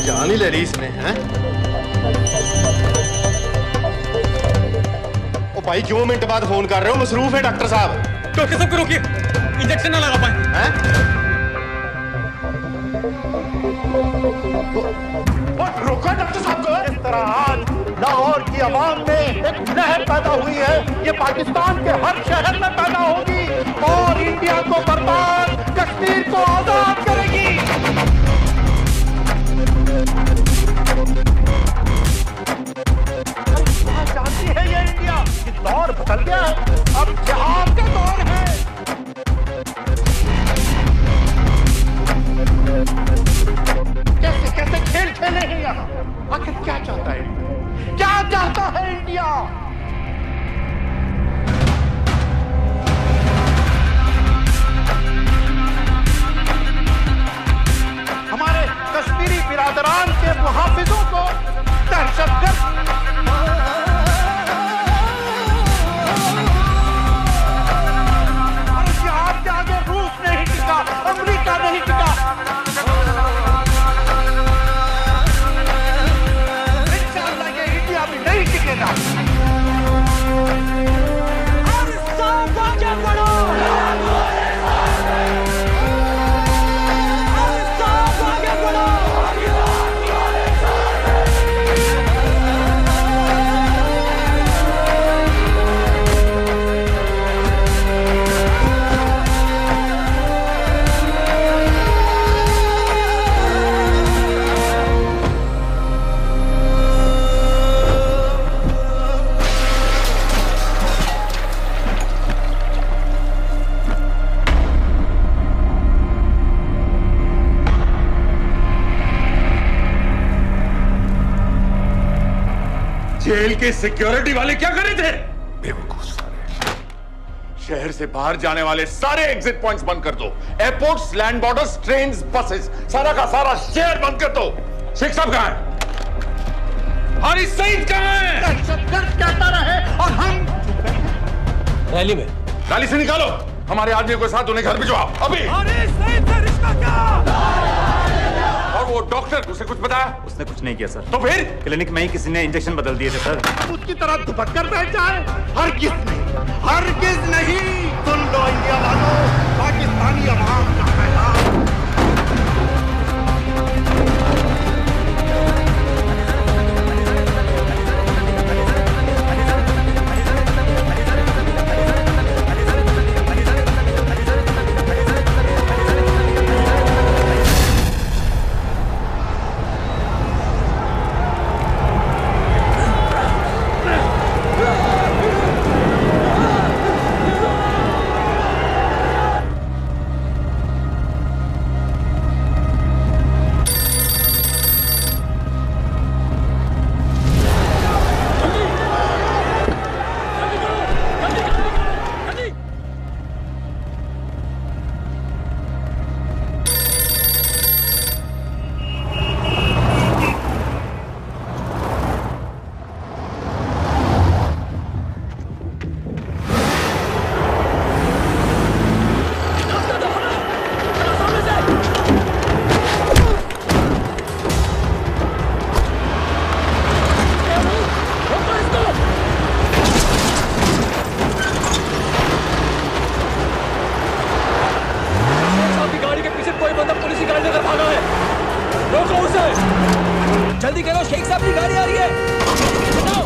जान ही ले ली इसने, हैं? ओ भाई 2 मिनट बाद फोन कर रहे हो, मसरूफ है डॉक्टर साहब। डॉक्टर साहब को रोकिए, इंजेक्शन ना लगा पाए। रोका डॉक्टर साहब को। इस तरह आज लाहौर की आवाम में एक लहर पैदा हुई है, ये पाकिस्तान के हर शहर में पैदा होगी और इंडिया को बर्बाद, कश्मीर को आजाद करेगी। जानती है ये इंडिया कि दौर बदल गया है, अब जिहाद का दौर है। कैसे कैसे खेल खेले हैं यहाँ? आखिर क्या चाहता है, क्या चाहता है इंडिया? हमारे कश्मीरी बिरादरान के मुहाफिजों को दहशतगर्द और जिहाद के आगे रूस नहीं टिका, अमेरिका नहीं टिका। नहीं टिकेगा। और सब आगे बढ़ो, और सब आगे बढ़ो। जेल के सिक्योरिटी वाले क्या करे थे? बेवकूफ सारे। शहर से बाहर जाने वाले सारे एग्जिट पॉइंट्स बंद कर दो। Airports, land borders, trains, buses, सारा का सारा शहर बंद कर दो। शेख साहब कहाँ है? हारिस सईद कहाँ है? दहशतगर्द कहता रहे और हम रैली में। रैली से निकालो हमारे आदमियों के साथ, उन्हें घर भिजवाओ अभी। हारिस सईद से रिश्ता क्या? और वो डॉक्टर, उसे कुछ बताया? उसने कुछ नहीं किया सर। तो फिर क्लिनिक में ही किसी ने इंजेक्शन बदल दिए थे सर। उसकी तरह दुपट कर बैठ जाए? हरगिज नहीं। सुन लो इंडिया वालों, पाकिस्तानी अवाम का पैगाम। जल्दी करो, शेख साहब की गाड़ी आ रही है। बताओ।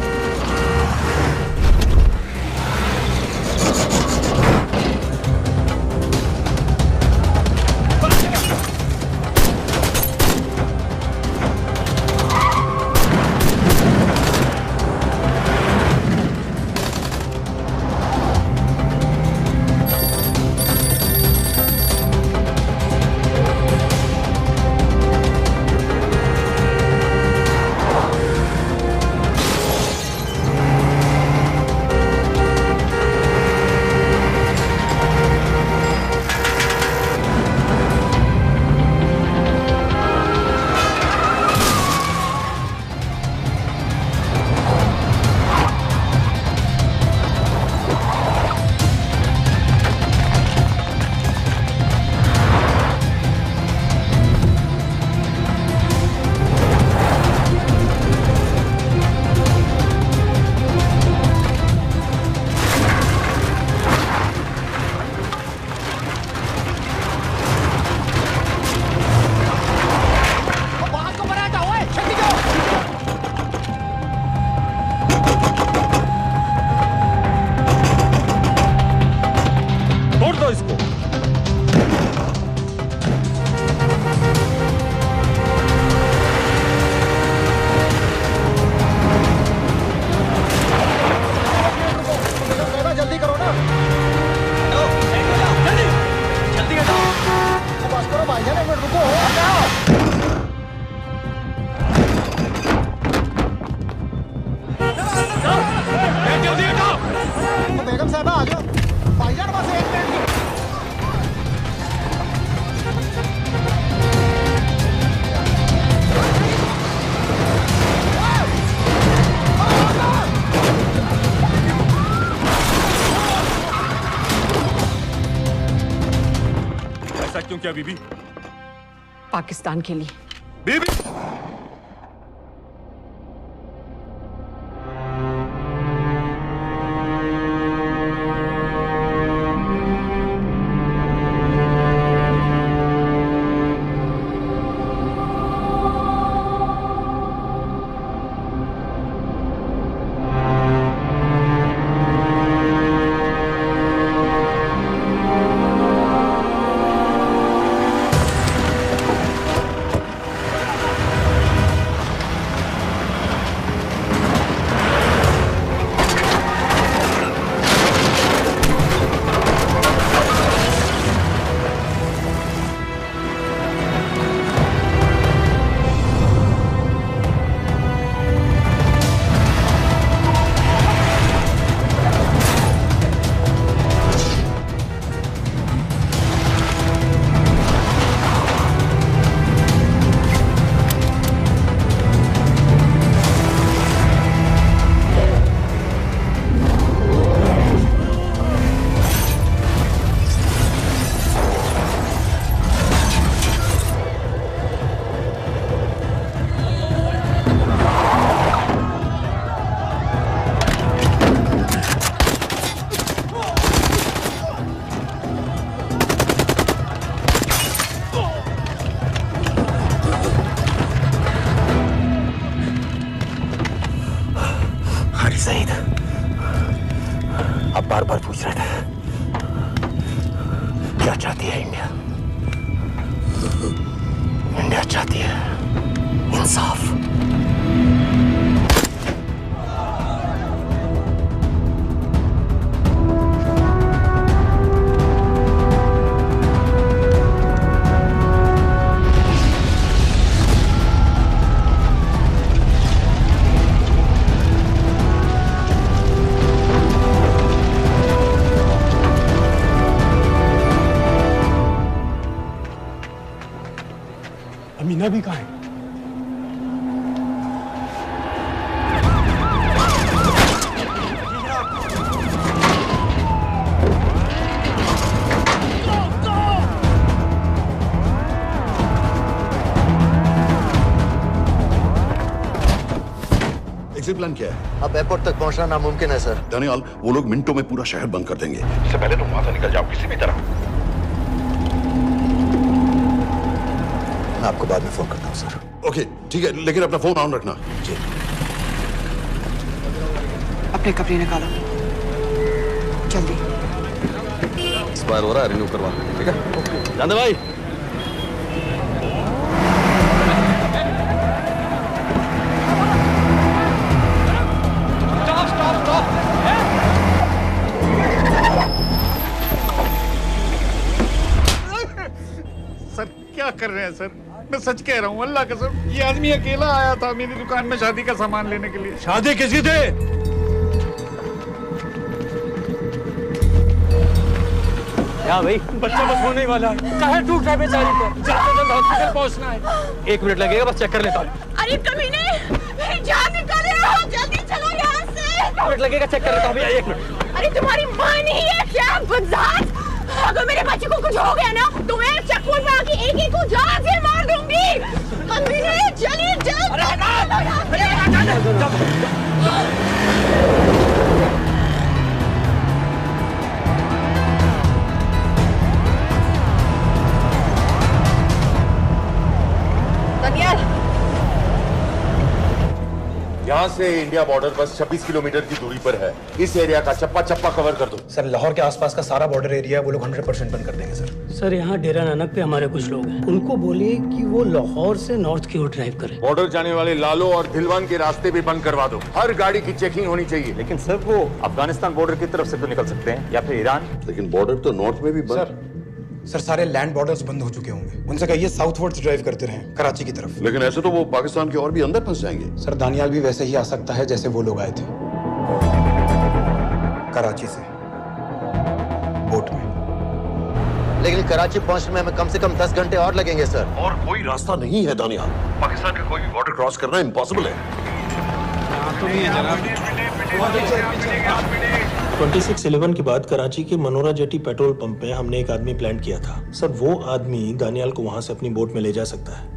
ऐसा क्यों किया बीबी? पाकिस्तान के लिए। बीबी सईद, आप बार बार पूछ रहे थे क्या चाहती है इंडिया? इंडिया चाहती है इंसाफ। अमीना भी कहाँ है? एग्जिट प्लान क्या है? अब एयरपोर्ट तक पहुंचना नामुमकिन है सर। दानियाल, वो लोग मिनटों में पूरा शहर बंद कर देंगे। इससे पहले तुम वहां से निकल जाओ किसी भी तरह। मैं आपको बाद में फोन करता हूँ सर। ओके ठीक है, लेकिन अपना फोन ऑन रखना। जी। अपने कपड़े निकालो जल्दी। एक्सपायर हो रहा है, रिन्यू करवा। ठीक है जान दे भाई। सर क्या कर रहे हैं सर? मैं सच कह रहा हूँ, अल्लाह कसम, ये आदमी अकेला आया था मेरी दुकान में शादी का सामान लेने के लिए। शादी किसकी थी? क्या भाई, बच्चा बस होने वाला है। कहाँ टूट रहा है बेचारी पर, जल्द से जल्द हॉस्पिटल पहुंचना है। 1 मिनट लगेगा, बस चेक कर लेता हूँ। अरे कमीने, मेरी जान निकाल रहे हो, जल्दी चलो यहाँ से। 1 मिनट लगेगा, चेक कर लेता हूँ भैया, 1 मिनट। अरे तुम्हारी माँ नहीं है क्या बदजात? अगर मेरे बच्चे को कुछ हो गया ना तो मैं चक्कू में आके एक को जान से मार दूंगी। कमीने चलिए जल्द। दानियाल, यहाँ से इंडिया बॉर्डर बस 26 किलोमीटर की दूरी पर है। इस एरिया का चप्पा चप्पा कवर कर दो। सर लाहौर के आसपास का सारा बॉर्डर एरिया वो लोग 100% बंद कर देंगे सर। सर यहाँ डेरा नानक पे हमारे कुछ लोग हैं, उनको बोलिए कि वो लाहौर से नॉर्थ की ओर ड्राइव करें। बॉर्डर जाने वाले लालो और दिलवान के रास्ते भी बंद करवा दो। हर गाड़ी की चेकिंग होनी चाहिए। लेकिन सर वो अफगानिस्तान बॉर्डर की तरफ से तो निकल सकते हैं, या फिर ईरान। लेकिन बॉर्डर तो नॉर्थ में भी बंद। सर सारे लैंड बॉर्डर्स बंद हो चुके होंगे, उनसे कहिए साउथवर्ड्स ड्राइव करते रहें कराची की तरफ। लेकिन ऐसे तो वो पाकिस्तान के और भी अंदर फंस जाएंगे। सर दानियाल भी वैसे ही आ सकता है जैसे वो लोग आए थे, कराची से बोट में। लेकिन कराची पहुंचने में हमें कम से कम 10 घंटे और लगेंगे सर। और कोई रास्ता नहीं है दानियाल, पाकिस्तान का कोई भी बॉर्डर क्रॉस करना इम्पॉसिबल है। तो नहीं है जनाब। 26/11 के बाद कराची के मनोरा जेटी पेट्रोल पंप पे हमने एक आदमी प्लान किया था। सर वो आदमी दानियाल को वहां से अपनी बोट में ले जा सकता है।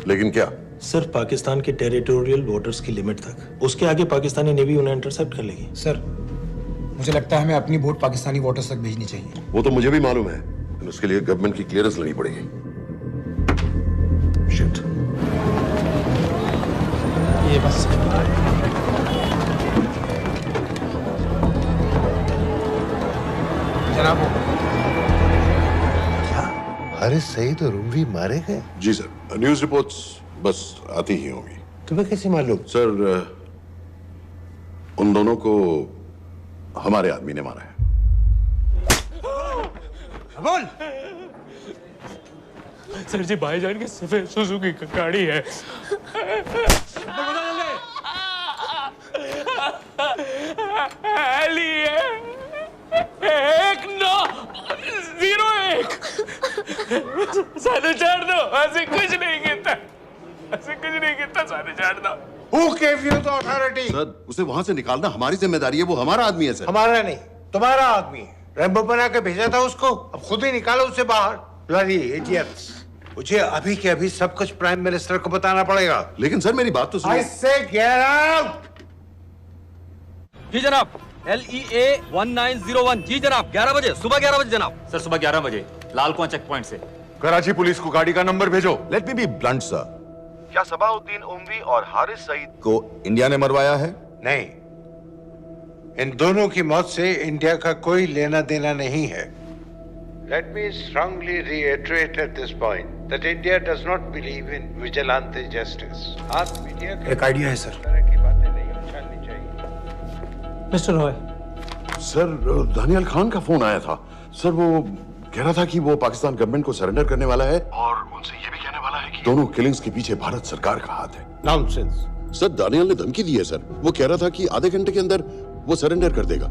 लेकिन क्या? सिर्फ पाकिस्तान के टेरिटोरियल वाटर्स की लिमिट तक। उसके आगे पाकिस्तानी नेवी उन्हें इंटरसेप्ट कर लेगी। सर मुझे लगता है हमें अपनी बोट पाकिस्तानी वाटर्स तक भेजनी चाहिए। वो तो मुझे भी मालूम है, लेकिन उसके लिए गवर्नमेंट की क्लियरेंस लेनी पड़ेगी। शिट। ये बस जनाब। क्या हारिस सईद और उमवी मारे गए? जी सर, न्यूज़ रिपोर्ट्स बस आती ही होंगी। तुम्हें कैसे मालूम? सर उन दोनों को हमारे आदमी ने मारा है। बोल। सर जी भाईजान की सफेद सुजुकी की गाड़ी है। सारे छोड़ दो, ऐसे कुछ नहीं कहता, ऐसे कुछ नहीं कहता, सारे छोड़ दो। Who gave you the authority? Sir उसे वहां से निकालना हमारी जिम्मेदारी है, वो हमारा आदमी है सर। हमारा नहीं, तुम्हारा आदमी है। रैम्बो बना के भेजा था उसको, अब खुद ही निकालो उसे बाहर। Bloody idiots! मुझे अभी के अभी सब कुछ प्राइम मिनिस्टर को बताना पड़ेगा। लेकिन सर मेरी बात तो सुनो। I say get out! जी जनाब। LEA 1901। जी जनाब, 11 बजे, सुबह 11 बजे जनाब। सर सुबह 11 बजे लाल कुआं चेक पॉइंट से। कराची पुलिस को गाड़ी का नंबर भेजो। Let me be blunt sir, क्या सबाउद्दीन उमवी और हारिस सईद को इंडिया ने मरवाया है? नहीं, इन दोनों की मौत से इंडिया का कोई लेना देना नहीं है। Let me strongly reiterate at this point that India does not believe in vigilante justice. आप मीडिया एक आइडिया है सर। तरह की बातें नहीं उछालनी चाहिए। मिस्टर रॉय। सर दानियाल खान का फोन आया था। सर वो कह रहा था कि वो पाकिस्तान गवर्नमेंट को सरेंडर करने वाला है और उनसे ये भी कहने वाला है कि दोनों किलिंग्स के पीछे भारत सरकार का हाथ है। नॉनसेंस। सर दानियाल ने धमकी दी है सर। वो कह रहा था कि आधे घंटे के अंदर वो सरेंडर कर देगा।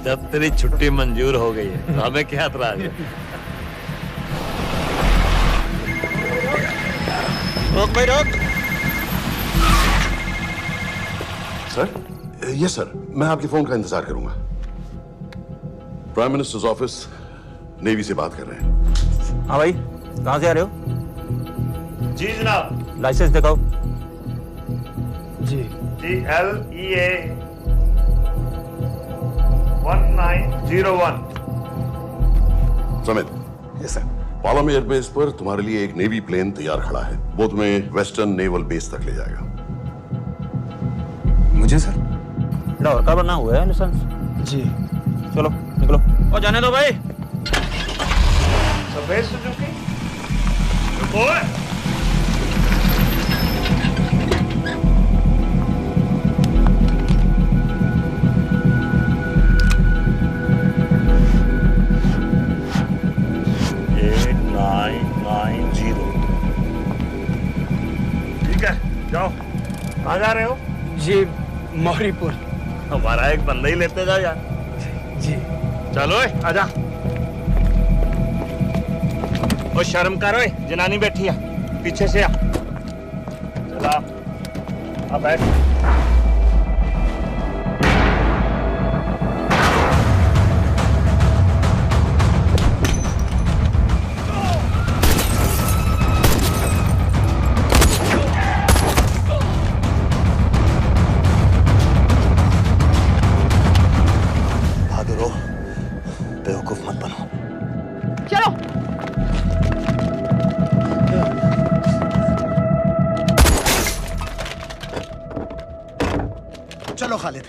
जब तेरी छुट्टी मंजूर हो गई है तो हमें क्या एतराज है? रोक भाई रोक। सर यस सर, मैं आपके फोन का इंतजार करूंगा। प्राइम मिनिस्टर्स ऑफिस नेवी से बात कर रहे हैं। हाँ भाई, कहाँ से आ रहे हो? जी जनाब। लाइसेंस दिखाओ। जी LEA 1901। Samit. Yes sir. Palam airbase पर तुम्हारे लिए एक नेवी प्लेन तैयार खड़ा है। वो तुम्हें वेस्टर्न नेवल बेस तक ले जाएगा। मुझे सर? लाहौर का बना हुआ है लाइसेंस। जी चलो निकलो। और जाने दो भाई। सफेद सुजुकी रुको। 8990। ठीक है जाओ। कहाँ जा रहे हो? जी मौरीपुर। हमारा एक बंदा ही लेते जाओ यार। जी चलो आजा। और शर्म करो, जनानी बैठी है पीछे से। आ चला अब बैठ। बेवकूफ मत बनो। चलो। चलो खालिद।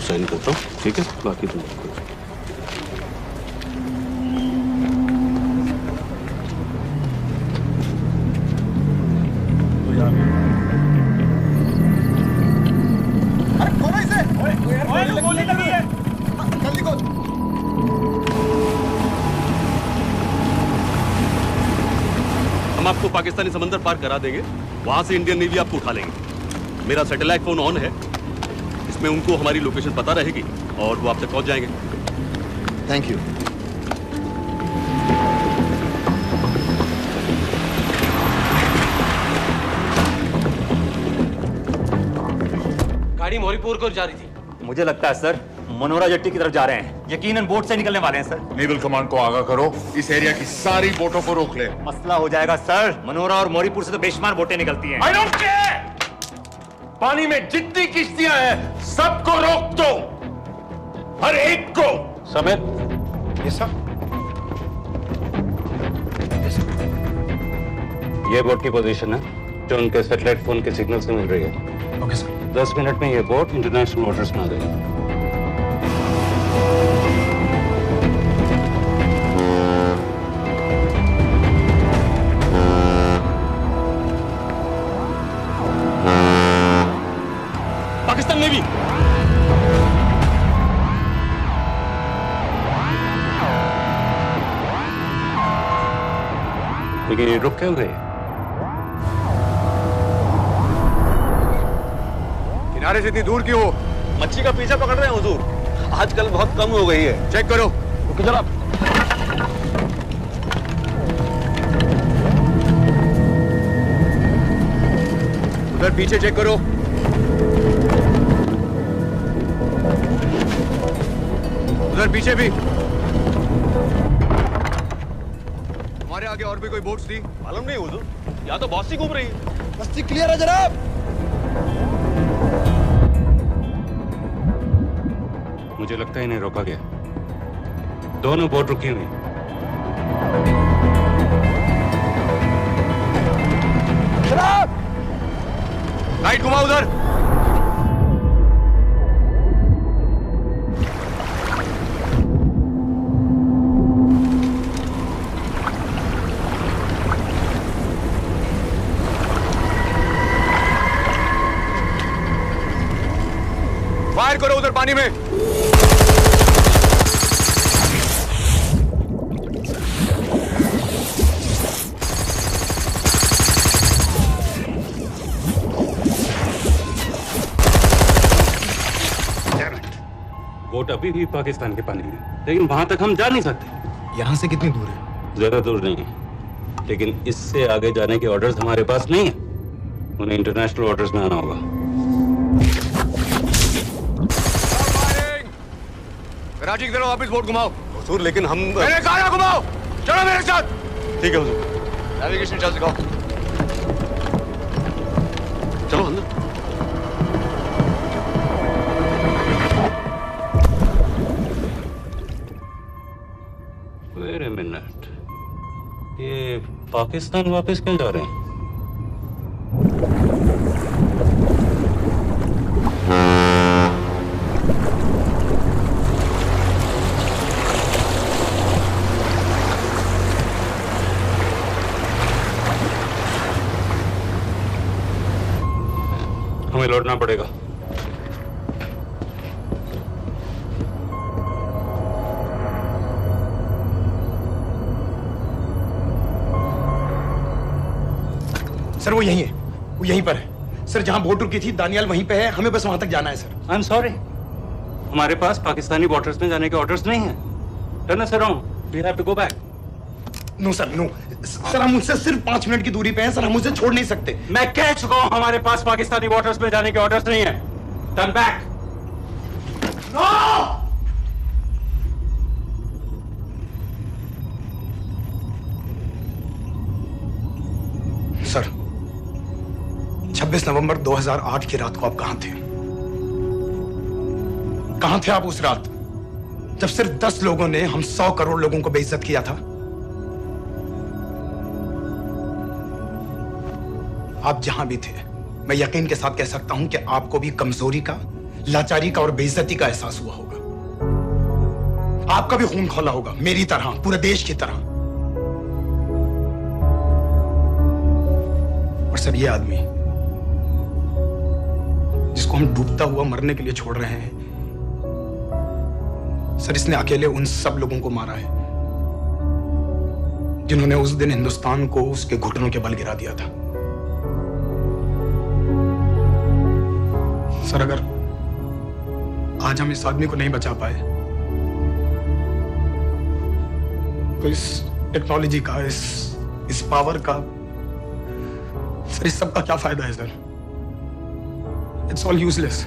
साइन करता हूँ, ठीक है? बाकी तुम आपको पाकिस्तानी समंदर पार करा देंगे, वहां से इंडियन नेवी आपको उठा लेंगे। मेरा सैटेलाइट फोन ऑन है, इसमें उनको हमारी लोकेशन पता रहेगी और वो आप तक पहुंच जाएंगे। Thank you. गाड़ी मोरीपुर को जा रही थी। मुझे लगता है सर मनोरा जेट्टी की तरफ जा रहे हैं, यकीनन बोट से निकलने वाले हैं सर। नेवल कमांड को आगाह करो, इस एरिया की सारी बोटों को रोक ले। मसला हो जाएगा सर, मनोरा और मोरीपुर से तो बेशुमार बोटें निकलती हैं। I don't care! पानी में जितनी किश्तियां हैं सबको रोक दो, हर एक को। Sameer, yes sir. ये बोट की पोजीशन है जो उनके सैटेलाइट फोन के सिग्नल से मिल रही है। Okay sir. 10 मिनट में ये बोट इंटरनेशनल वाटर्स में आ जाएगी। पाकिस्तान नेवी। लेकिन ये रुक क्यों गए? किनारे से इतनी दूर क्यों हो? मच्छी का पीछा पकड़ रहे हैं हुजूर, आजकल बहुत कम हो गई है। चेक करो। ओके जनाब। उधर पीछे चेक करो। उधर पीछे भी। हमारे आगे और भी कोई बोट्स थी? मालूम नहीं हुजूर, यहाँ तो बहुत सी घूम रही है। बस्ती क्लियर है जनाब। मुझे लगता है इन्हें रोका गया। दोनों बोट रुकी हुई। जनाब, लाइट घुमाओ उधर। फायर करो उधर पानी में। बोट अभी भी पाकिस्तान के पानी में, लेकिन वहां तक हम जा नहीं सकते। यहाँ से कितनी दूर है? ज्यादा दूर नहीं है, लेकिन इससे आगे जाने के ऑर्डर्स हमारे पास नहीं है। उन्हें इंटरनेशनल वाटर्स में आना होगा। कराची की तरफ वापस बोट घुमाओ। हुजूर लेकिन हम मैंने कहा ना घुमाओ। चलो मेरे साथ। ठीक है हुजूर। नेविगेशन चार्ज दिखाओ। चलो अंदर। वेट अ मिनट, ये पाकिस्तान वापस क्यों जा रहे हैं? हमें लौटना पड़ेगा। सर वो यहीं है, वो यहीं पर है। सर जहां बोट रुकी थी दानियाल वहीं पे है, हमें बस वहां तक जाना है सर। आई एम सॉरी, हमारे पास पाकिस्तानी वाटर्स में जाने के ऑर्डर्स नहीं है। Turn us around, we have to go back. No sir, no sir, हम उनसे सिर्फ 5 मिनट की दूरी पे हैं सर, हम उसे छोड़ नहीं सकते। मैं कह चुका हूं हमारे पास पाकिस्तानी वाटर्स में जाने के ऑर्डर्स नहीं है। Turn back. नो! सर 26 नवंबर 2008 की रात को आप कहां थे? कहां थे आप उस रात जब सिर्फ 10 लोगों ने हम 100 करोड़ लोगों को बेइज्जत किया था? आप जहां भी थे, मैं यकीन के साथ कह सकता हूं कि आपको भी कमजोरी का, लाचारी का और बेइज्जती का एहसास हुआ होगा। आपका भी खून खौला होगा, मेरी तरह, पूरे देश की तरह। और सब ये आदमी जिसको हम डूबता हुआ मरने के लिए छोड़ रहे हैं, सर इसने अकेले उन सब लोगों को मारा है जिन्होंने उस दिन हिंदुस्तान को उसके घुटनों के बल गिरा दिया था। सर, अगर आज हम इस आदमी को नहीं बचा पाए तो इस टेक्नोलॉजी का, इस पावर का, सर इस सब का क्या फायदा है सर? It's all useless.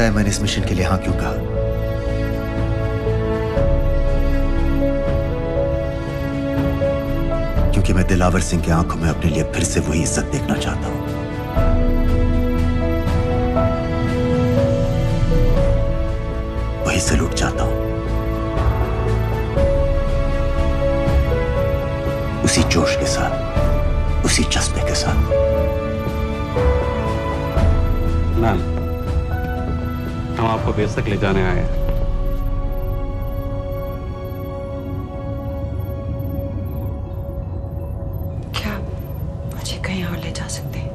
मैंने इस मिशन के लिए हाँ क्यों कहा? क्योंकि मैं दिलावर सिंह की आंखों में अपने लिए फिर से वही इज्जत देखना चाहता हूं, वही सैल्यूट चाहता हूं, उसी जोश के साथ, उसी जज्बे के साथ। मैम, हम आपको बेस तक ले जाने आए हैं। क्या मुझे कहीं और ले जा सकते हैं?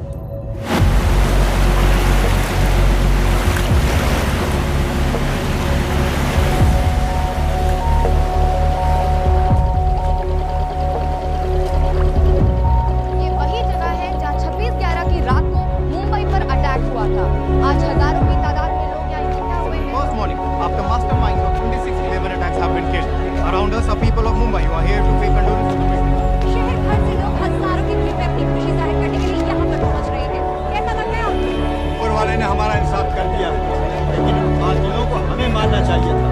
ये वही जगह है जहां 26/11 की रात को मुंबई पर अटैक हुआ था। आज हजारों की तादाद में लोग यहाँ इकट्ठा हुए हैं। First morning, after masterminds of 26/11 attacks have been killed, around us are people of Mumbai who are here to pay condolences to victims. शहर भर से लोग हजारों की भीड़ में अपनी खुशी जाहिर करने के लिए यहाँ पर पहुँच रहे हैं। कैसा लग रहा है? ऊपर वाले ने हमारा इंसाफ कर दिया, लेकिन उन बागियों को हमें मारना चाहिए था।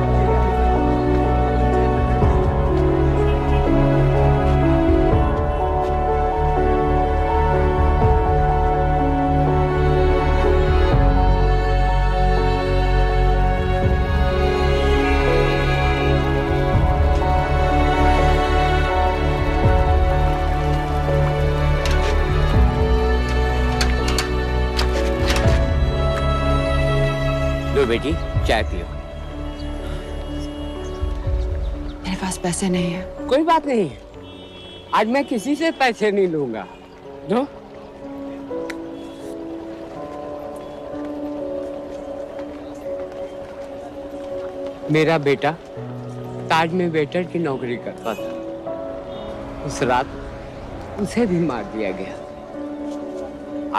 लो बेटी, चाय पियो। मेरे पास पैसे नहीं है। कोई बात नहीं, आज मैं किसी से पैसे नहीं लूंगा। दो। मेरा बेटा ताज में वेटर की नौकरी करता था। उस रात उसे भी मार दिया गया।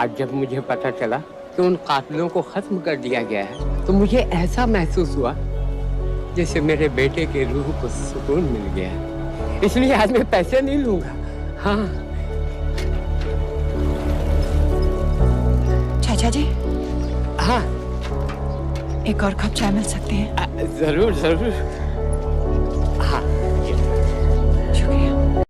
आज जब मुझे पता चला कि उन कातिलों को खत्म कर दिया गया है तो मुझे ऐसा महसूस हुआ जैसे मेरे बेटे के रूह को सुकून मिल गया है। इसलिए आज मैं पैसे नहीं लूंगा। हाँ चाचा जी। हाँ एक और कप चाय मिल सकती है? जरूर जरूर।